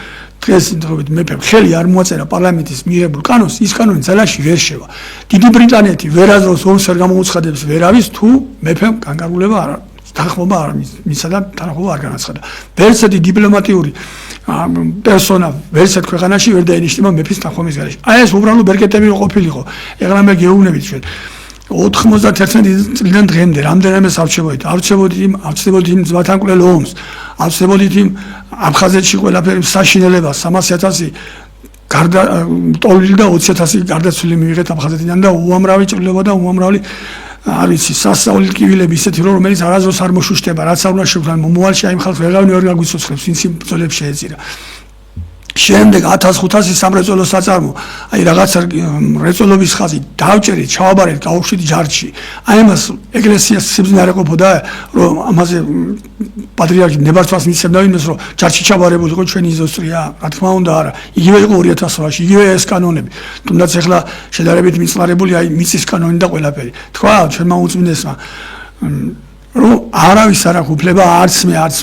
Speaker 2: დღეს დროებით მეფემ ხელი არ მოაწერა პარლამენტის მიღებულ კანონს, ის კანონი ძალაში ვერ შევა. დიდი ბრიტანეთი ვერაზროს ომს ვერ გამოუცხადებს ვერავის, თუ მეფემ კანკარულება არ თანხმობა არ მისცა და თანხმობა არ განაცხადა. ვერცერთი დიპლომატიური პერსონა ვერცერთ ქვეყანაში ვერ დაინიშნება მეფის თანხმობის გარეშე. აი ეს უბრალოდ ბერკეტები ყოფილიყო. ეხლა მე გეუბნებით ჩვენ 91 წლიდან დღემდე რამდენიმეს არჩევოდით იმ ძმათანკვლელ ომს, არჩევოდით იმ აფხაზეთში ყველაფერი საშინელებას 300,000 გარდა ტოლილი და 20,000 გარდაცვლილი მივიღეთ აფხაზეთიდან და უამრავი ჭრილობა და უამრავი არ ვიცი სასწაული ტკივილები ისეთი რომელიც არასდროს არ მოშუშტება, რაც არ უნდა შევქმნან მომავალში აი ხალხს ვეღარ გაგვიცოცხლებს, ვინც იმ ბრძოლებს შეეწირა. შემდეგ 1500 სამრეწველო საწარმო, აი რაღაცა მრეწველობის ხაზი დავჭერით, ჩავაბარეთ, გავუშვით ჯარში. აი ამას ეკლესიას სიბზნარე ყოფოდა, რომ ამაზე პატრიარქი ნებართვას მისცემდა იმას, რომ ჯარში ჩავარებულიყო ჩვენი იზოსტრია, რა თქმა უნდა არა. იგივე იყო 2000-ში, იგივე ეს კანონები. თუნდაც ახლა შედარებით მიწნარებული აი მიწის კანონი და ყველაფერი. თქვა ჩვენმა უწმინდესმა რომ არავის არ აქვს უფლება არც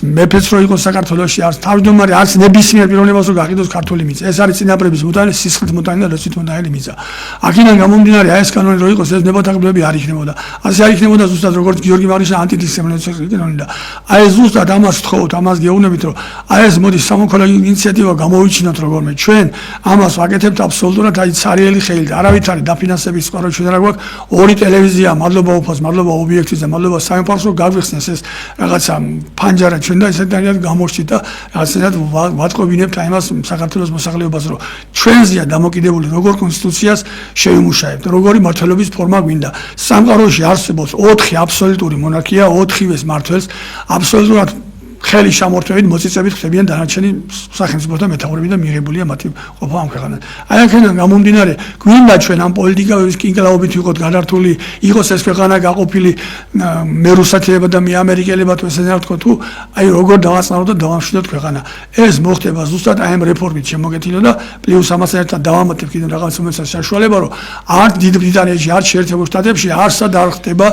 Speaker 2: მეფეც რო იყოს საქართველოში, არც თავმჯდომარე, არც ნებისმიერ პიროვნებას რო გაყიდოს ქართული მიწა. ეს არის წინაპრების მოტანი, სისხლით მოტანი და როცით მოტანილი მიწა. აქედან გამომდინარე, აი ეს კანონი რო იყოს, ეს ნებათაღმები არ იქნებოდა. ასე არ იქნებოდა ზუსტად როგორც გიორგი მარიშა ანტიდისციპლინური კანონი და აი ეს ზუსტად ამას ვთხოვთ, ამას გეუბნებით, რომ აი ეს მოდი სამოქალაქო ინიციატივა გამოვიჩინოთ როგორმე. ჩვენ ამას ვაკეთებთ აბსოლუტურად აი ცარიელი ხელით. არავით არის დაფინანსების სხვა რო ჩვენ რა გვაქვს, ორი ტელევიზია, მადლობა უფას, მადლობა ობიექტის და მადლობა სამეფოს გაგვიხსნეს ეს რაღაცა ფანჯარა ჩვენ და ესეთანაც გამორჩით და რაღაცნაირად ვატყობინებთ აი მას საქართველოს მოსახლეობას, რომ ჩვენზეა დამოკიდებული როგორ კონსტიტუციას შევიმუშავებთ, როგორი მმართველობის ფორმა გვინდა. სამყაროში არსებობს 4 აბსოლუტური მონარქია, 4-ვეს მმართველს აბსოლუტურად ხელი შემორთმევით მოწიწებით ხდებიან დანარჩენი სახელმწიფო და მეთაურები და მიღებულია მათი ყოფა ამ ქვეყანას. აი აქედან გამომდინარე, გვინდა ჩვენ ამ პოლიტიკების კინკლაობით ვიყოთ გადართული, იყოს ეს ქვეყანა გაყოფილი მე რუსეთელებად და მე ამერიკელებად ესენა თქო თუ აი როგორ დავაწყნაროთ და დავამშვიდოთ ქვეყანა. ეს მოხდება ზუსტად აი ამ რეფორმით შემოგეთილო და პლუს ამასთან ერთად დავამატებ კიდევ რაღაც უმეტეს საშუალება, რომ არც დიდ ბრიტანეთში, არც შეერთებულ შტატებში არსად არ ხდება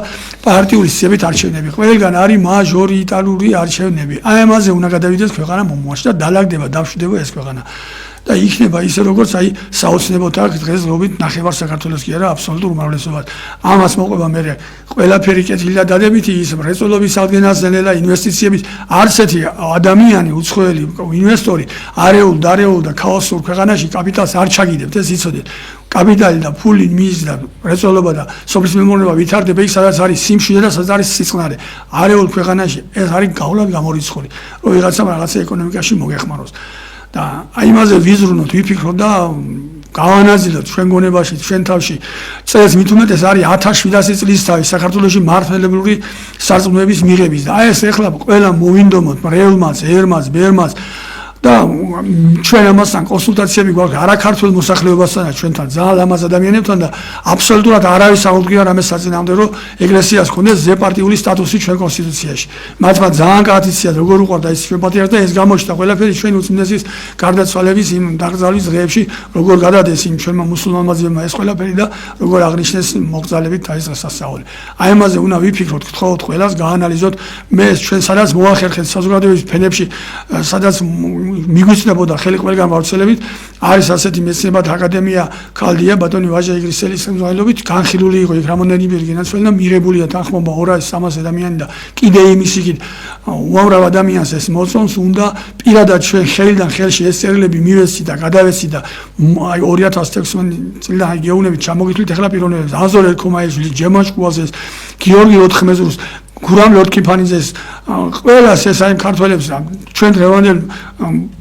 Speaker 2: პარტიული სისტემით არჩევნები. ყველგან არის მაჟორიტარული არჩევნები. აი ამაზე უნდა გადავიდეს ქვეყანა მომავალში და დალაგდება, დავშვიდება ეს ქვეყანა. და იქნება ისე როგორც აი საოცნებოდ აქ დღესდღეობით ნახევარ საქართველოს კი არა აბსოლუტურ უმრავლესობას. ამას მოყვება მე ყველაფერი კეთილი და დადებითი ის მრეწველობის აღდგენასთან და ინვესტიციების არცეთი ადამიანი უცხოელი ინვესტორი არეულ და ქაოსურ ქვეყანაში კაპიტალს არ ჩაგიდებთ, ეს იცოდეთ. კაპიტალი და ფული მის და მრეწველობა და სოფლის მეურნეობა ვითარდება იქ სადაც არის სიმშვიდე და სადაც არის სიწყნარე. არეულ ქვეყანაში ეს არის გავლად გამორიცხული, რომ ვიღაცამ რაღაცა ეკონომიკაში მოგეხმაროს. და აი იმაზე ვიზრუნოთ, ვიფიქროთ და გავანაზილოთ ჩვენ გონებაში, ჩვენ თავში. წელს მით უმეტეს არის 1700 წლის თავი საქართველოში მართლმადიდებლური სარწმუნოების მიღების და აი ეს ეხლა ყველა მოვინდომოთ, მრევლმაც, ერმაც, ბერმაც და ჩვენ ამასთან კონსულტაციები გვაქვს არაქართულ მოსახლეობასთან, ჩვენთან ძალიან ლამაზ ადამიანებთან და აბსოლუტურად არავის აუდგია რამე საწინააღმდეგო, რომ ეკლესიას ქონდეს ზეპარტიული სტატუსი ჩვენ კონსტიტუციაში. მათმა ძალიან გაათიცია როგორ უყვარდა ეს ჩვენ პატრიარქს და ეს გამოჩნდა ყველაფერი ჩვენ უწმინდესის გარდაცვალების იმ დაკრძალვის დღეებში, როგორ გადადეს იმ ჩვენმა მუსულმანმა ძმებმა ეს ყველაფერი და როგორ აღნიშნეს მოგზალებით აი ეს სასწაული. აი ამაზე უნდა ვიფიქროთ, გთხოვთ ყველას გაანალიზოთ, მე ჩვენ სადაც მოახერხეთ საზოგადოების ფენებში, სადაც მიგვიწდებოდა ხელი ყველგან გავრცელებით, არის ასეთი მეცნიერებათა აკადემია ქალდია ბატონი ვაჟა იგრისელის ხელმძღვანელობით, განხილული იყო იქ რამონდენიბერი განაცვლელი და მიღებულია თანხმობა 200-300 ადამიანი და კიდე იმის იქით უამრავ ადამიანს ეს მოწონს, უნდა პირადად ჩვენ ხელიდან ხელში ეს წერილები მივეცით და გადავეცით და აი 2016 წლიდან აი გეუბნებით ჩამოგითვლით ახლა პიროვნებებს აზორ ერქომაიშვილი, ჯემაშ კუაზეს, გიორგი ოთხმეზურს, გურამ ლორთქიფანიძეს, ყველას ეს აი ქართველებს ჩვენ დღევანდელ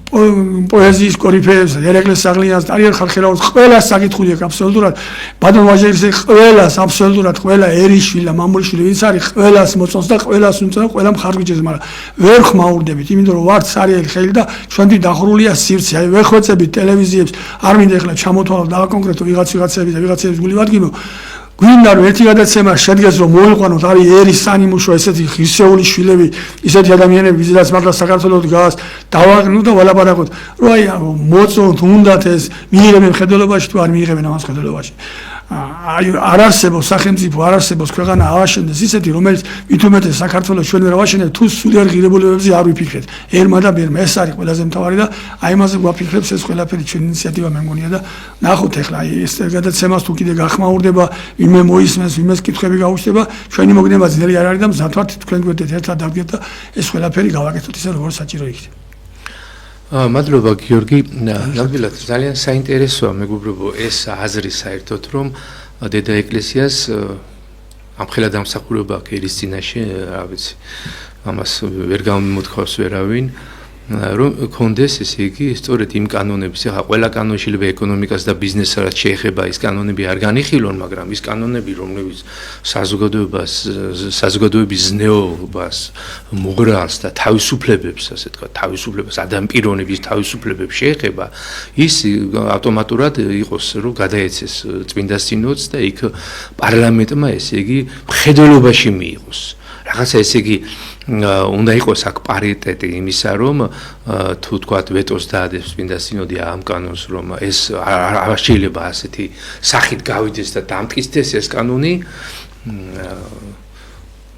Speaker 2: პოეზიის კორიფეებს, ერეკლეს საღლიანს, ტარიერ ხალხელაურს ყველას საკითხული აქვს აბსოლუტურად. ბატონ ვაჟერის ყველას აბსოლუტურად ყველა ერიშვილი, მამულიშვილი ვინც არის ყველას მოწონს და ყველას უმწონს, ყველა მხარგვიჭერს, მაგრამ ვერ ხმაურდებით, იმიტომ რომ ვართ სარიელი ხელი და ჩვენი დახურულია სივრცე. აი ვერ ხვეწებით ტელევიზიებს, არ მინდა ახლა ჩამოთვალოთ და აკონკრეტო ვიღაცების და ვიღაცების გული ვადგინო. გვინდა რომ ერთი გადაცემა შედგეს რომ მოიყვანოთ არის ერის სანიმუშო ესეთი ღირსეული შვილები ისეთი ადამიანები ვიზედაც მართლა საქართველოს გას დავაყნოთ და ვალაპარაკოთ რომ აი მოწონთ უნდათ ეს მიიღებენ მხედველობაში თუ არ მიიღებენ ამას მხედველობაში აი არ არსებობს სახელმწიფო არ არსებობს ქვეყანა ავაშენდეს ისეთი რომელიც მithumetes საქართველოს ჩვენ ვერ ავაშენებთ თუ სულიერ ღირებულებებზე არ ვიფიქრეთ ერმა და ბერმა ეს არის ყველაზე მთავარი და აი ამაზე გვაფიქრებს ეს ყველაფერი ჩვენ ინიციატივა მე მგონია და ნახოთ ახლა აი ეს გადაცემას თუ კიდე გახმაურდება ვინმე მოისმენს ვინმეს კითხვები გაუჩნდება ჩვენი მოგნება ძნელი არ არის და მზად ვართ თქვენ გვერდით ერთად დავდგეთ და ეს ყველაფერი გავაკეთოთ ისე როგორც საჭირო იქნება
Speaker 1: მადლობა გიორგი ნამდვილად ძალიან საინტერესოა მეგობრებო ეს აზრი საერთოდ რომ დედა ეკლესიას ამხელა დამსახურება აქვს ერის წინაშე რა ვიცი ამას ვერ გამოთქვას ვერავინ რომ კონდეს ესე იგი სწორედ იმ კანონების ახლა ყველა კანონი შეიძლება ეკონომიკას და ბიზნესს რაც შეეხება ის კანონები არ განიხილონ მაგრამ ის კანონები რომლებიც საზოგადოების ზნეობას მოგრალს და თავისუფლებებს ასე თქვა თავისუფლებას ადამიანის თავისუფლებებს შეეხება ის ავტომატურად იყოს რომ გადაეცეს წმინდა სინოდს და იქ პარლამენტმა ესე იგი მხედველობაში მიიღოს რაღაცა ესე იგი უნდა იყოს აქ პარიტეტი იმისა რომ თუ თქვათ ვეტოს დაადებს წმინდა სინოდი ამ კანონს რომ ეს არ შეიძლება ასეთი სახით გავიდეს და დამტკიცდეს ეს კანონი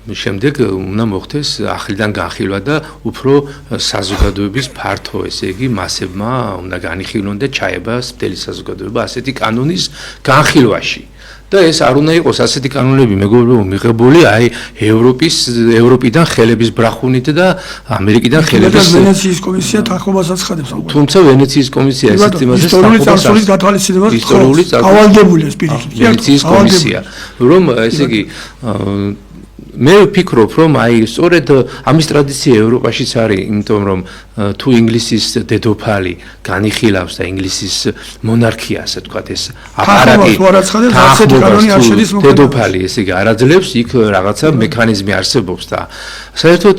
Speaker 1: შემდეგ უნდა მოხდეს ახლიდან განხილვა და უფრო საზოგადოების ფართო ესე იგი მასებმა უნდა განიხილონ და ჩაება მთელი საზოგადოება ასეთი კანონის განხილვაში და ეს არ უნდა იყოს ასეთი კანონები მეგობრებო მიღებული აი ევროპიდან ხელების ბრახუნით და ამერიკიდან ხელების
Speaker 2: ვენეციის კომისია თანხმობასაც ხადებს ამ
Speaker 1: თუმცა ვენეციის კომისია ესეთ იმაზე
Speaker 2: ისტორიული წარსულის გათვალისწინებას ავალდებული ეს პირიქით
Speaker 1: ვენეციის კომისია რომ ესე იგი მე ვფიქრობ რომ აი სწორედ ამის ტრადიცია ევროპაშიც არის იმიტომ რომ თუ ინგლისის დედოფალი განიხილავს და ინგლისის მონარქია ასე თქვათ ეს აპარატი დედოფალი ესე იგი არაძლევს იქ რაღაცა მექანიზმი არსებობს და საერთოდ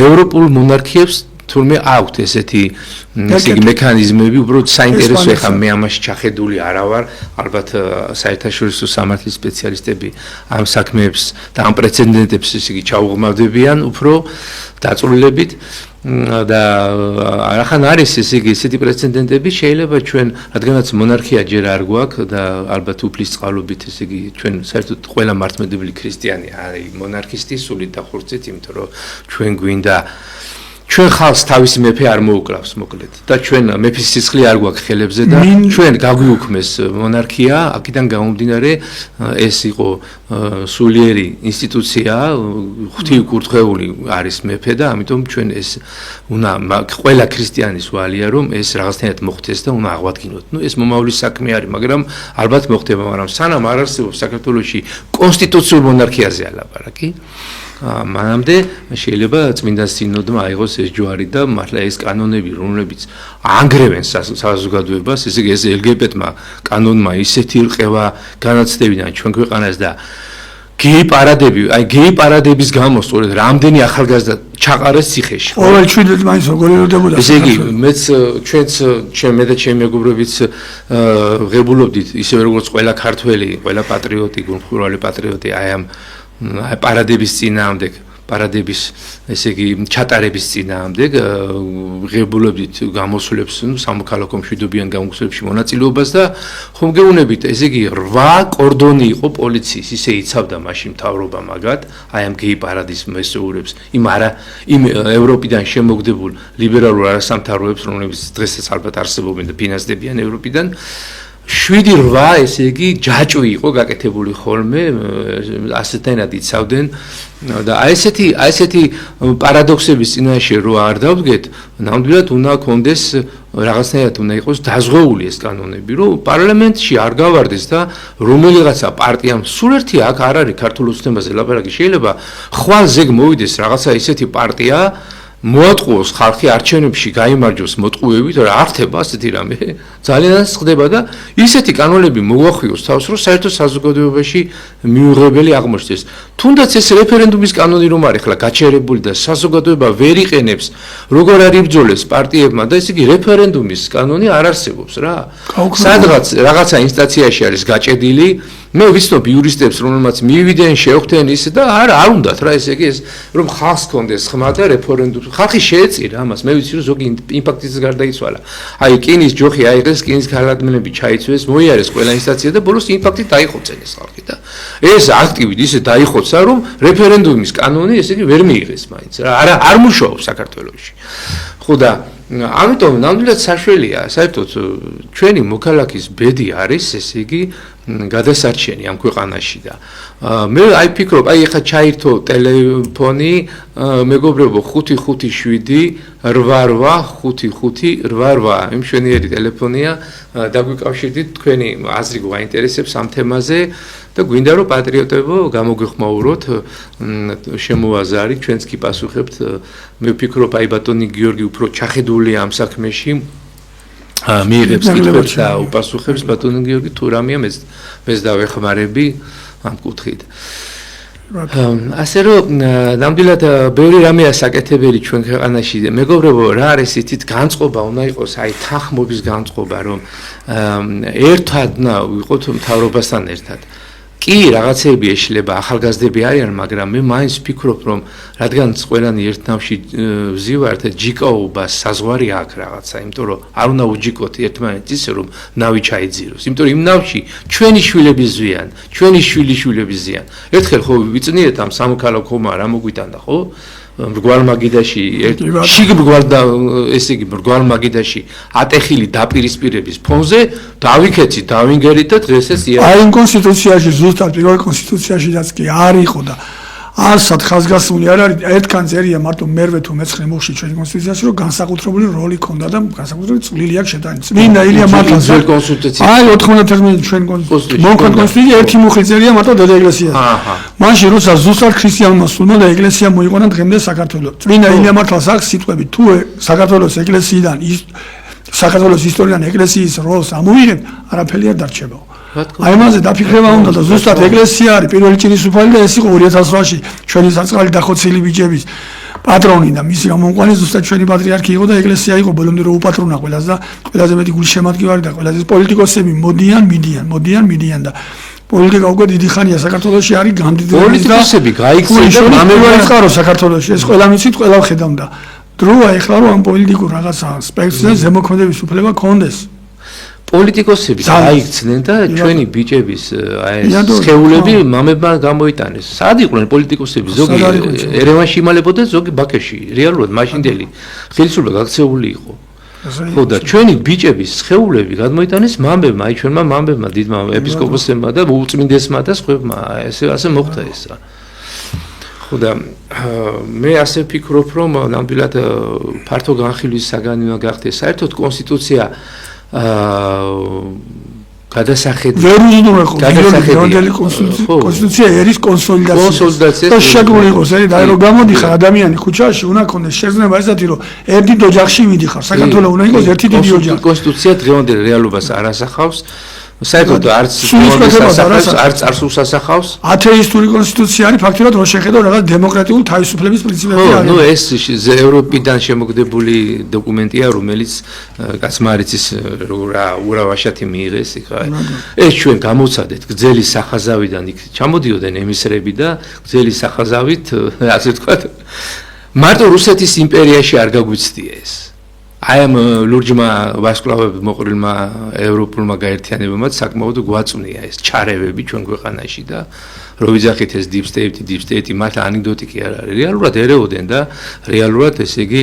Speaker 1: ევროპულ მონარქიებს თურმე აქვთ ესეთი მექანიზმები უბრალოდ საინტერესო ეხა მე ამაში ჩახედული არა ვარ ალბათ საერთაშორისო სამართლის სპეციალისტები ამ საქმეებს და ამ პრეცედენტებს ესე იგი ჩაუღმავდებიან უფრო დაწვრილებით და ახან არის ესე იგი ესეთი პრეცედენტები შეიძლება ჩვენ რადგანაც მონარქია ჯერ არ გვაქვს და ალბათ უფლის წყალობით ესე იგი ჩვენ საერთოდ ყველა მართლმადიდებელი ქრისტიანი არის მონარქისტი სულით დახურცით იმიტომ რომ ჩვენ გვინდა ჩვენ ხალხს თავისი მეფე არ მოუკლავს მოკლედ და ჩვენ მეფის სისხლი არ გვაქვს ხელებზე და ჩვენ გაგვიუქმეს მონარქია აქედან გამომდინარე ეს იყო სულიერი ინსტიტუცია ღვთივკურთხეული არის მეფე და ამიტომ ჩვენ ეს უნდა ყველა ქრისტიანის ვალია რომ ეს რაღაცნაირად მოხდეს და უნდა აღვადგინოთ ნუ ეს მომავლის საქმე არის მაგრამ ალბათ მოხდება მაგრამ სანამ არ არსებობს საქართველოში კონსტიტუციურ მონარქიაზე ლაპარაკი მანამდე შეიძლება წმინდა სინოდმა აიღოს ეს ჯვარი და მართლა ეს კანონები რომლებიც ანგრევენ საზოგადოებას ესე იგი ეს LGBT-მა კანონმა ისეთი რყევა განაცდებიდან ჩვენ ქვეყანას და გეი პარადები აი გეი პარადების გამო სწორედ რამდენი ახალგაზრდა ჩაყარეს ციხეში
Speaker 2: ყოველ ჩვიდეთ მაინც როგორ
Speaker 1: ესე იგი მეც ჩვენც მე და ჩემი მეგობრებიც ღებულობდით ისე როგორც ყველა ქართველი ყველა პატრიოტი გულმხურვალი პატრიოტი აი ამ პარადების წინააღმდეგ პარადების ესე იგი ჩატარების წინააღმდეგ ღებულობდით გამოსვლებს სამოქალაქო მშვიდობიან გამოსვლებში მონაწილეობას და ხომ გეუბნებით ესე იგი 8 კორდონი იყო პოლიციის ისე იცავდა მაშინ მთავრობა მაგათ აი ამ გეი პარადის მესეურებს იმ ევროპიდან შემოგდებულ ლიბერალურ არასამთავროებს რომლებიც დღესაც ალბათ არსებობენ და ფინანსდებიან ევროპიდან 7-8 ესე იგი ჯაჭვი იყო გაკეთებული ხოლმე ასეთენად იცავდნენ და აი ესეთი პარადოქსების წინაშე რო არ დავდგეთ ნამდვილად უნდა კონდეს რაღაცნაირად უნდა იყოს დაზღვეული ეს კანონები რომ პარლამენტში არ გავარდეს და რომელიღაცა პარტიამ სულ ერთი აქ არ არის ქართულ ოცნებაზე ლაპარაკი შეიძლება ხვალ ზეგ მოვიდეს რაღაცა ისეთი პარტია მოატყუოს ხალხი არჩევნებში გაიმარჯვოს მოტყუებით რა არ ხდება ასეთი რამე ძალიან ხდება და ისეთი კანონები მოგვახვიოს თავს რომ საერთოდ საზოგადოებაში მიუღებელი აღმოჩნდეს თუნდაც ეს რეფერენდუმის კანონი რომ არის ხლა გაჩერებული და საზოგადოება ვერ იყენებს როგორ არ იბრძოლეს პარტიებმა და ესე იგი რეფერენდუმის კანონი არ არსებობს რა სადღაც რაღაცა ინსტანციაში არის გაჭედილი მე ვიცნობ იურისტებს, რომელმაც მივიდნენ, შეხვდნენ ისე და არ უნდათ რა ესე იგი ეს რომ ხალხს კონდეს ხმა და რეფერენდუმი. ხალხი შეეწირა ამას, მე ვიცი რომ ზოგი იმპაქტის გარდაიცვალა. აი კინის ჯოხი აიღეს, კინის ქალადმლები ჩაიცვეს, მოიარეს ყველა ინსტანცია და ბოლოს იმპაქტი დაიხოცეს ხალხი და ეს აქტივით ისე დაიხოცა რომ რეფერენდუმის კანონი ესე იგი ვერ მიიღეს მაინც რა. არ მუშაობს საქართველოში. ხო და ამიტომ ნამდვილად საშველია საერთოდ ჩვენი მოქალაქის ბედი არის ესე იგი გადასარჩენი ამ ქვეყანაში და მე აი ფიქრობ აი ეხა ჩაირთო ტელეფონი მეგობრებო 557-88-55-88 იმ შვენიერი ტელეფონია დაგვიკავშირდით თქვენი აზრი გვაინტერესებს ამ თემაზე და გვინდა რომ პატრიოტებო გამოგეხმაუროთ შემოაზარი ჩვენც კი პასუხებთ მე ვფიქრობ აი ბატონი გიორგი უფრო ჩახედულია ამ საქმეში მიიღებს კითხვებს და უპასუხებს ბატონი გიორგი თუ რამეა მეც დავეხმარები ამ კუთხით ასე რომ ნამდვილად ბევრი რამეა საკეთებელი ჩვენ ქვეყანაში მეგობრებო რა არის ითით განწყობა უნდა იყოს აი თანხმობის განწყობა რომ ერთად ვიყოთ მთავრობასთან ერთად კი რაღაცები ეშლება ახალგაზრდები არიან მაგრამ მე მაინც ვფიქრობ რომ რადგან ყველანი ერთ ნავში ვზივართ ჯიკაობას საზღვარი აქვს რაღაცა იმიტომ რომ არ უნდა უჯიკოთ ერთმანეთს ისე რომ ნავი ჩაიძიროს იმიტომ რომ იმ ნავში ჩვენი შვილები ზვიან ჩვენი შვილიშვილები ზიან ერთხელ ხო ვიწნიეთ ამ სამოქალაქო ომმა რა მოგვიტანდა ხო მრგვალ მაგიდაში შიგ მრგვალ და ესე იგი მრგვალ მაგიდაში ატეხილი დაპირისპირების ფონზე დავიქეცით დავინგერით და დღეს ეს
Speaker 2: აი იმ კონსტიტუციაში ზუსტად პირველ კონსტიტუციაშიც კი არ იყო და არსად ხაზგასმული არ არის ერთგან წერია მარტო მერვე თუ მეცხრე მუხში ჩვენი კონსტიტუციაში რომ განსაკუთრებული როლი ქონდა და განსაკუთრებული წვლილი აქვს შეტანილი წმინდა ილია მართლაც აი 91 ჩვენი კონსტიტუცია ერთი მუხი წერია მარტო დედა ეკლესიაზე მაშინ როცა ზუსტად ქრისტიანულმა სულმა და ეკლესია მოიყვანა დღემდე საქართველოს წმინდა ილია მართლაც აქვს სიტყვები თუ საქართველოს ეკლესიიდან საქართველოს ისტორიიდან ეკლესიის როლს ამოიღებ არაფერი არ დარჩებაო აი მასე დაფიქრება უნდა და ზუსტად ეკლესია არის პირველი ჭირისუფალი და ეს იყო 2008-ში ჩვენი საწყალი დახოცილი ბიჭების პატრონი და მისი გამომყვანი ზუსტად ჩვენი პატრიარქი იყო და ეკლესია იყო ბოლომდე რო უპატრონა ყველას და ყველაზე მეტი გულშემატკივარი და ყველაზე პოლიტიკოსები მოდიან და პოლიტიკა უკვე დიდი ხანია საქართველოში არის გამდიდრებული
Speaker 1: პოლიტიკოსები გაიქცნენ და
Speaker 2: მამებია წყარო საქართველოში ეს ყველა მიცით ყველა ხედავ და დროა ეხლა რომ ამ პოლიტიკურ რაღაცა სპექტრზე ზემოქმედების უფლება კონდეს
Speaker 1: პოლიტიკოსები გაიქცნენ და ჩვენი ბიჭების აი სხეულები მამებმა გამოიტანეს. სად იყვნენ პოლიტიკოსები? ზოგი ერევანში იმალებოდა, ზოგი ბაქოში. რეალურად მაშინდელი ხელისუფლება გაქცეული იყო. ხო და ჩვენი ბიჭების სხეულები გამოიტანეს მამებმა, აი ჩვენმა მამებმა, დიდმა ეპისკოპოსებმა და უწმინდესმა და სხვებმა. ასე მოხდა ეს. ხო და მე ასე ვფიქრობ, რომ ნამდვილად ფართო განხილვის საგანი უნდა გახდეს. საერთოდ კონსტიტუცია გადასახედი
Speaker 2: ვერ უზრუნო ხო გიგონდელი კონსტიტუცია ერის კონსოლიდაცია და შეგული იყოს აი და რომ გამოდიხარ ადამიანი ქუჩაში უნდა ქონდეს შეგრძნება ესეთი რომ ერთი ოჯახში მიდიხარ საქართველოს უნდა იყოს ერთი დიდი ოჯახი
Speaker 1: კონსტიტუცია დღევანდელ რეალობას არ ასახავს საერთოდ არც წარსულს ასახავს
Speaker 2: ათეისტური კონსტიტუცია არის ფაქტობრივად რო შეხედო რაღაც დემოკრატიულ თავისუფლების პრინციპები არის
Speaker 1: ნუ ეს ევროპიდან შემოგდებული დოკუმენტია რომელიც კაცმარიცის ურავაშათი მიიღეს იქა ეს ჩვენ გამოვცადეთ გრძელი სახაზავიდან იქ ჩამოდიოდნენ ემისრები და გრძელი სახაზავით ასე ვთქვათ მარტო რუსეთის იმპერიაში არ გაგვიცდია ეს აი ამ ლურჯმა ვარსკვლავები მოყრილმა ევროპულმა გაერთიანებებმა საკმაოდ გვაწვნია ეს ჩარევები ჩვენ ქვეყანაში და რო ვიძახით ეს deep state მართლა ანეკდოტი კი არ არის რეალურად ერეოდენ და რეალურად ესე იგი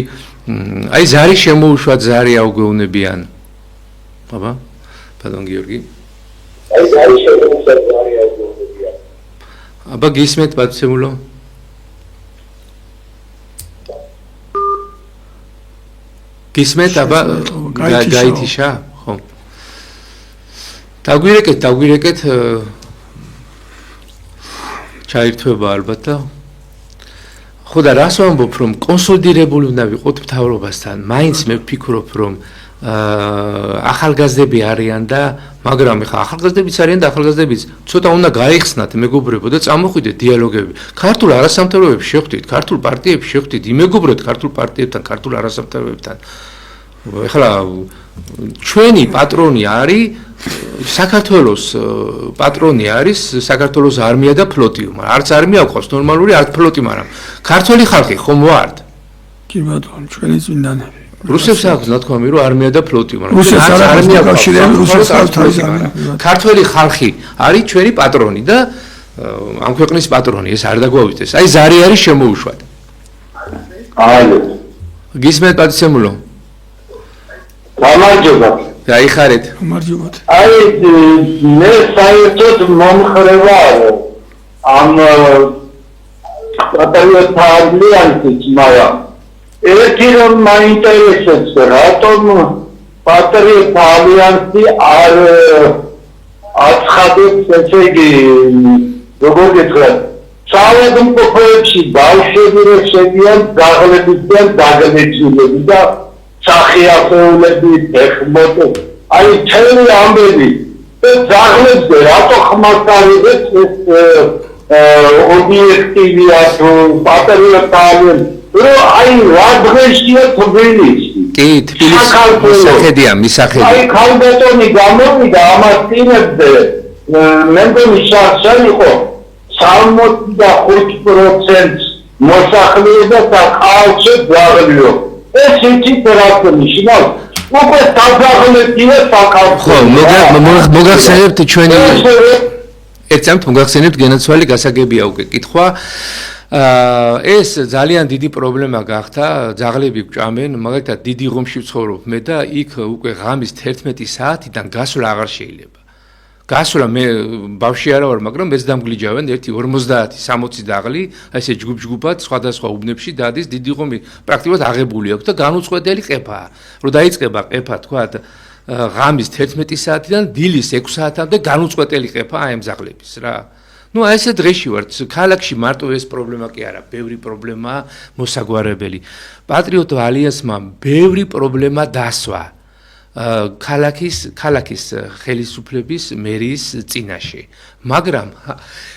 Speaker 1: აი ზარი შემოუშვა ზარი აუგვეუნებიან აბა პარდონ გიორგი აი ზარი შემოუშვა ზარი აუგვეუნებიან აბა გისმენთ ბატონო გისმენთ აბა გაითიშა ხო დაგვირეკეთ ჩაირთვება ალბათ და ხო და რას ვამბობ რომ კონსოლიდირებული უნდა ვიყოთ მთავრობასთან მაინც მე ვფიქრობ რომ ახალგაზრდები არიან და მაგრამ ხა ახალგაზრდებიც არიან და ახალგაზრდებიც ცოტა უნდა გაიხსნათ მეგობრებო და წამოხვიდეთ დიალოგები ქართულ არასამთავრობოებში შეხვდით ქართულ პარტიებში შეხვდით იმეგობროთ ქართულ პარტიებთან ქართულ არასამთავრობოებთან ეხლა ჩვენი პატრონი არის საქართველოს პატრონი არის საქართველოს არმია და ფლოტი, მაგრამ არც არმია აქვს ნორმალური, არც ფლოტი, მაგრამ ქართველი ხალხი ხომ ვართ?
Speaker 2: კი ბატონო, ჩვენი წმინდანები.
Speaker 1: რუსებს აქვს ნათქვამი, რომ არმია და ფლოტი, მაგრამ
Speaker 2: რუსებს არ აქვს კავშირები, რუსებს არ თავის არმია.
Speaker 1: ქართველი ხალხი არის ჩვენი პატრონი და ამ ქვეყნის პატრონი, ეს არ დაგვაუწეს. აი ზარი არის შემოუშვად.
Speaker 3: ალო.
Speaker 1: გისმენთ პატიცემულო?
Speaker 3: გამარჯობა.
Speaker 1: გაიხარეთ.
Speaker 2: გამარჯობა.
Speaker 3: აი მე საერთოდ მომხრევა ამ პატრიოტალიანის, მაგრამ ერთი რომ მაინტერესებს, რატომ პატრიოტალიანსი არ აცხადებს, ესე იგი, როგორ გითხრათ, საავადმყოფოებში ბავშვები რო შედიან, ძაღლებიდან დაგლეჭილები და სახიახეულები, ეხმოტო, აი მთელი ამბები და ძაღლებზე რატო ხმასარებებს ეს ობიექტივია თუ პატრიოტალიანი, რომ აი რა დღეშია თბილისი.
Speaker 1: კი, თბილისი მისახედია.
Speaker 3: აი ქალბატონი გამოვიდა ამას წინებზე, მე მგონი შარშან იყო 65% მოსახლეობა საყალჩე ძაღლიო. ეს იცით რა ნიშნავს? უკვე საძაღლეთია საქართველოს.
Speaker 1: ხო, მოგახსენებთ ჩვენი ერთად მოგახსენებთ გენაცვალი გასაგებია უკვე კითხვა. ეს ძალიან დიდი პრობლემა გახდა, ძაღლები გვჭამენ, მაგალითად დიდი ღომში ვცხოვრობ მე და იქ უკვე ღამის 11 საათიდან გასვლა აღარ შეიძლება. გასვლა მე ბავშვი არა ვარ, მაგრამ მეც დამგლიჯავენ ერთი 50-60 ძაღლი, აი ესე ჯგუფ-ჯგუფად სხვადასხვა უბნებში დადის, დიდი ღომი პრაქტიკულად აღებული აქვს და განუწყვეტელი ყეფაა. რომ დაიწყება ყეფა, თქვათ, ღამის 11 საათიდან დილის 6 საათამდე განუწყვეტელი ყეფა აი ამ ძაღლების რა. ნუ აი ესე დღეში ვართ, ქალაქში მარტო ეს პრობლემა კი არა, ბევრი პრობლემაა მოსაგვარებელი. პატრიოტ ალიანსმა ბევრი პრობლემა დასვა. ქალაქის ხელისუფლების მერიის წინაშე. მაგრამ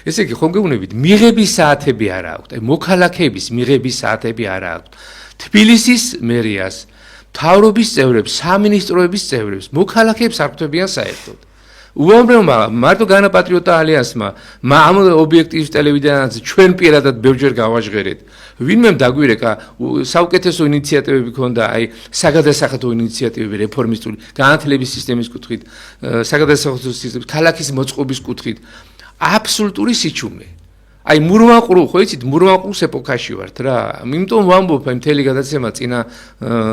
Speaker 1: ესე იგი ხომ გეუბნებით, მიღების საათები არ აქვს, აი მოქალაქეების მიღების საათები არ აქვს. თბილისის მერიას, მთავრობის წევრებს, სამინისტროების წევრებს, მოქალაქეებს არ ხვდებიან საერთოდ. უამრავმა მარტო განა პატრიოტა ალიანსმა ამ ობიექტივის ტელევიზიაზე ჩვენ პირადად ბევრჯერ გავაჟღერეთ. ვინმე დაგვირეკა საუკეთესო ინიციატივები ქონდა, აი საგადასახადო ინიციატივები რეფორმისტული, განათლების სისტემის კუთხით, საგადასახადო სისტემის, ქალაქის მოწყობის კუთხით. აბსოლუტური სიჩუმე. აი მურვანყრუ, ხო იცით, მურვანყრუს ეპოქაში ვართ რა. იმიტომ ვამბობ აი მთელი გადაცემა წინა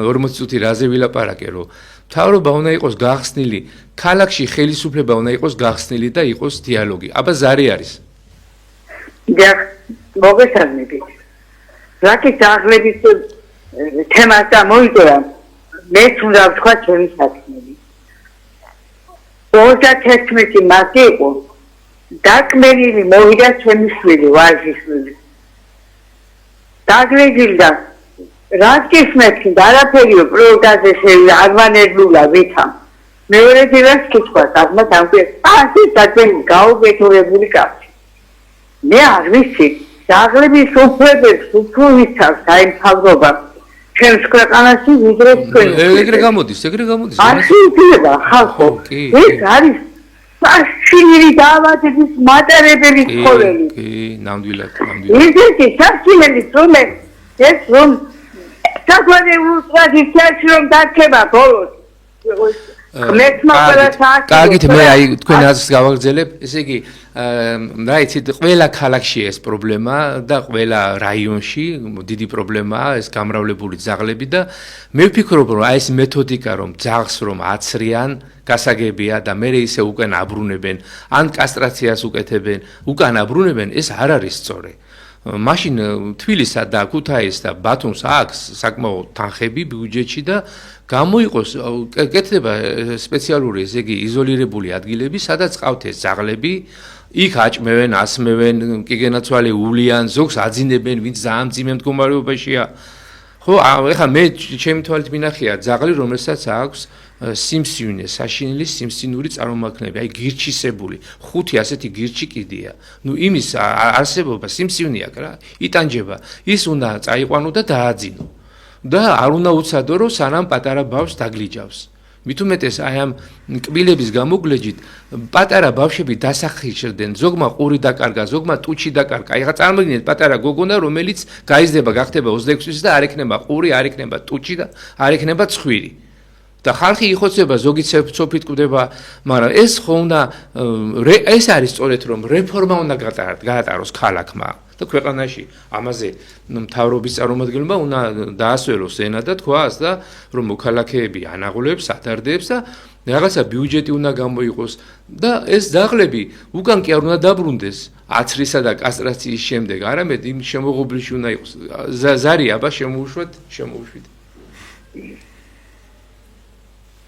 Speaker 1: 40 წუთი რაზე ვილაპარაკე, რომ მთავრობა უნდა იყოს გახსნილი, ქალაქში ხელისუფლება უნდა იყოს გახსნილი და იყოს დიალოგი. აბა ზარი არის.
Speaker 4: დიახ, მოგესალმებით. რაკი ძაღლების თემას ამოიწურა, მეც უნდა ვთქვა ჩემი საქმეები. 31 მარტი იყო. დაკმენილი მოვიდა ჩემი შვილი, ვაჟის შვილი. დაგლეჯილდა რაკის მეთქი არაფერიო პროგრამაზე შეგვანებულა ვითამ. მეორე დილას კითხვა, დაგმა დამკვირ, ასე დაგვენი გაუგეთურებული კაცი. მე არ ვიცი, ძაღლების უფლებებს უფრო იცავს აი მთავრობა. ჩვენს ქვეყანაში ვიდრე თქვენ.
Speaker 1: ეგრე გამოდის.
Speaker 4: არ შეიძლება ხალხო. ეს არის საშინელი დაავადების მატარებელი ცხოველი.
Speaker 1: კი, ნამდვილად.
Speaker 4: ისეთი საშინელი ცხოველი, ეს რომ საგვარეულო ტრადიციაში რომ დარჩება ბოლოს.
Speaker 1: კარგით, მე აი თქვენ აზრს გავაგრძელებ. ესე იგი, რა იცით, ყველა ქალაქში ეს პრობლემა და ყველა რაიონში დიდი პრობლემაა ეს გამრავლებული ძაღლები და მე ვფიქრობ, რომ აი ეს მეთოდიკა რომ ძაღლს რომ აცრიან, გასაგებია და მე ისე უკან აბრუნებენ, ან კასტრაციას უკეთებენ, უკან აბრუნებენ, ეს არ არის სწორი. მაშინ თბილისსა და ქუთაისს და ბათუმს აქვს საკმაოდ თანხები ბიუჯეტში და გამოიყოს კეთდება სპეციალური, ესე იგი იზოლირებული ადგილები, სადაც ყავთ ეს ძაღლები, იქ აჭმევენ, ასმევენ, კიგენაცვალე ულიან, ზოგს აძინებენ, ვინც ძალიან მძიმე მდგომარეობაშია. ხო, ეხლა მე ჩემი თვალით მინახია ძაღლი, რომელსაც აქვს სიმსივნე, საშინელი სიმსივნური წარმომადგენლები, აი გირჩისებული, 5 ასეთი გირჩი კიდია. ნუ იმის არსებობა სიმსივნე აქვს რა, იტანჯება. ის უნდა წაიყვანო და დააძინო. და არ უნდა უცადო რომ სანამ პატარა ბავშვს დაგლიჯავს. მით უმეტეს აი ამ კბილების გამოგლეჯით პატარა ბავშვები დასახიჭრდნენ, ზოგმა ყური დაკარგა, ზოგმა ტუჩი დაკარგა. აი ხა წარმოგიდგენთ პატარა გოგონა, რომელიც გაიზრდება, გახდება 26 წლის და არ ექნება ყური, არ ექნება ტუჩი და არ ექნება ცხვირი. და ხალხი იხოცება, ზოგი ცოფით კვდება, მაგრამ ეს ხო უნდა ეს არის სწორედ რომ რეფორმა უნდა გაატაროს ქალაქმა და ქვეყანაში ამაზე მთავრობის წარმომადგენლობა უნდა დაასვენოს ენა და თქვას და რომ მოქალაქეები ანაღლებს, ადარდებს და რაღაცა ბიუჯეტი უნდა გამოიყოს და ეს ძაღლები უკან კი არ უნდა დაბრუნდეს აცრისა და კასტრაციის შემდეგ, არამედ იმ შემოღობილში უნდა იყოს. ზარი აბა შემოუშვათ.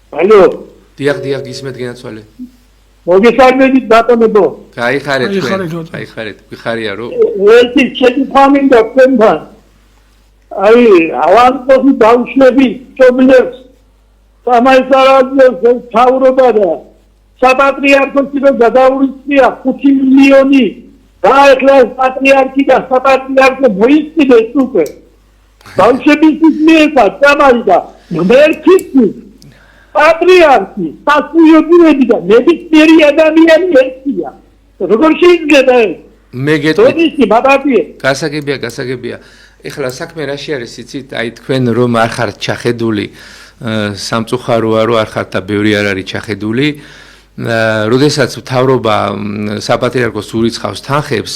Speaker 5: Алло.
Speaker 1: დიახ, გისმენთ გენაცვალე.
Speaker 5: მოგესალმებით ბატონებო.
Speaker 1: გაიხარეთ, ვიხარია რომ
Speaker 5: ერთი შეფამინდა თქვენთან. აი, ავანტოსი ბავშვები პრობლემს სამაისარაძეს თავრობა და საპატრიარქოსი რომ გადაურიცია 5 მილიონი და ეხლა პატრიარქი და საპატრიარქო მოიწიდეს უკვე. ბავშვების მიეცა წამალდა მერქიცი პატრიარქი სასულიობრივი და ნებისმიერი ადამიანი ერთია. როგორ შეიძლება ეს?
Speaker 1: მე გეტყვით. გასაგებია. ეხლა საქმე რაში არის იცით? აი თქვენ რომ არ ხართ ჩახედული სამწუხაროა რომ არ ხართ და ბევრი არ არის ჩახედული. როდესაც მთავრობა საპატრიარქოს ურიცხავს თანხებს,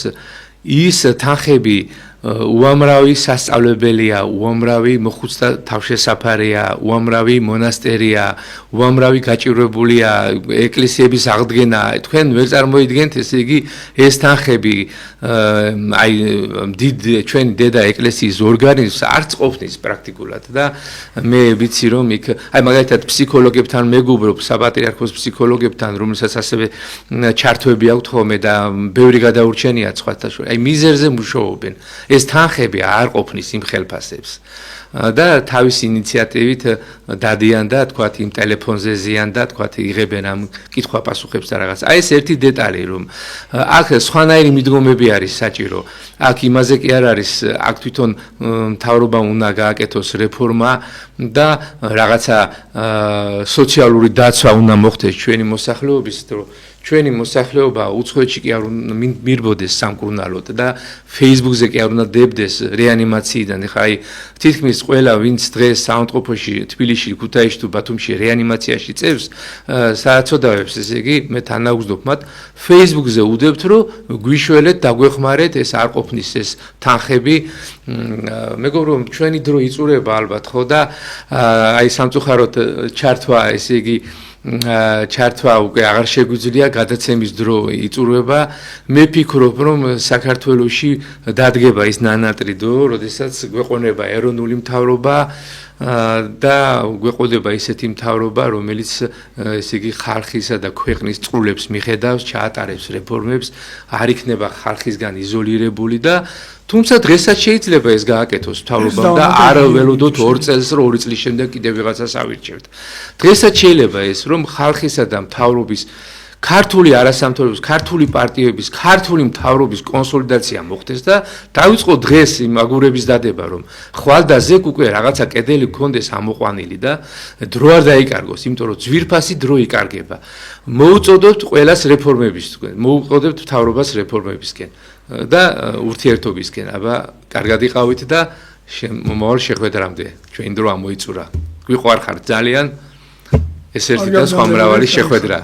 Speaker 1: ის თანხები უამრავი სასწავლებელია, უამრავი მოხუცთა თავშესაფარია, უამრავი მონასტერია, უამრავი გაჭირვებულია ეკლესიების აღდგენა. თქვენ ვერ წარმოიდგენთ, ესე იგი ეს თანხები აი ჩვენი დედა ეკლესიის ორგანიზმს არც ყოფნის პრაქტიკულად და მე ვიცი რომ იქ აი მაგალითად ფსიქოლოგებთან მეგობრობ, საპატრიარქოს ფსიქოლოგებთან, რომელსაც ასევე ჩართვები აქვთ ხოლმე და ბევრი გადაურჩენია სხვათა შორის. აი მიზერზე მუშაობენ. ეს თანხები არ ყოფნის იმ ხელფასებს და თავის ინიციატივით დადიან და თქვათ იმ ტელეფონზე ზიან და თქვათ იღებენ ამ კითხვა-პასუხებს და რაღაც. აი ეს ერთი დეტალი რომ აქ სხვანაირი მიდგომები არის საჭირო. აქ იმაზე კი არ არის, აქ თვითონ მთავრობამ უნდა გააკეთოს რეფორმა და რაღაცა სოციალური დაცვა უნდა მოხდეს ჩვენი მოსახლეობის, რომ ჩვენი მოსახლეობა უცხოეთში კი არ უნდა მირბოდეს სამკურნალოდ და Facebook-ზე კი არ უნდა დებდეს რეანიმაციიდან. ეხლა აი თითქმის ყველა ვინც დღეს საავადმყოფოში თბილისში, ქუთაისში თუ ბათუმში რეანიმაციაში წევს, სააცოდავებს, ესე იგი მე თანაუგზნობ მათ Facebook-ზე უდებთ, რომ გვიშველეთ, დაგვეხმარეთ, ეს არ ყოფნის ეს თანხები. მეგობრებო, ჩვენი დრო იწურება ალბათ, ხო და აი სამწუხაროდ ჩართვა, ესე იგი ჩართვა უკვე აღარ შეგვიძლია, გადაცემის დრო იწურება. მე ფიქრობ, რომ საქართველოში დადგება ის ნანატრი დრო, როდესაც გვეყონება ეროვნული მთავრობა და გვეყოდება ისეთი მთავრობა, რომელიც ესე იგი ხალხისა და ქვეყნის წყვილებს მიხედავს, ჩაატარებს რეფორმებს, არ იქნება ხალხისგან იზოლირებული და თუმცა დღესაც შეიძლება ეს გააკეთოს მთავრობამ და არ ველოდოთ 2 წელს, 2 წლის შემდეგ კიდევ ვიღაცას ავირჩევთ. დღესაც შეიძლება ეს, რომ ხალხისა და მთავრობის ქართული არასამთავრობო, ქართული პარტიების, ქართული მთავრობის კონსოლიდაცია მოხდეს და დაიწყო დღეს იმ აგურების დადება, რომ ხვალდაზე უკვე რაღაცა კედელი გქონდეს ამოყვანილი და დრო არ დაიკარგოს, იმიტომ რომ ძვირფასი დრო იკარგება. მოუწოდებთ ყველას რეფორმებისკენ, მოუწოდებთ მთავრობას რეფორმებისკენ და ურთიერთობისკენ. აბა, კარგად იყავით და მომავალ შეხვედრამდე ჩვენ დრო ამოიწურა. გვიყვარხართ ძალიან. ეს ერთი და სხვა მრავალი შეხვედრა.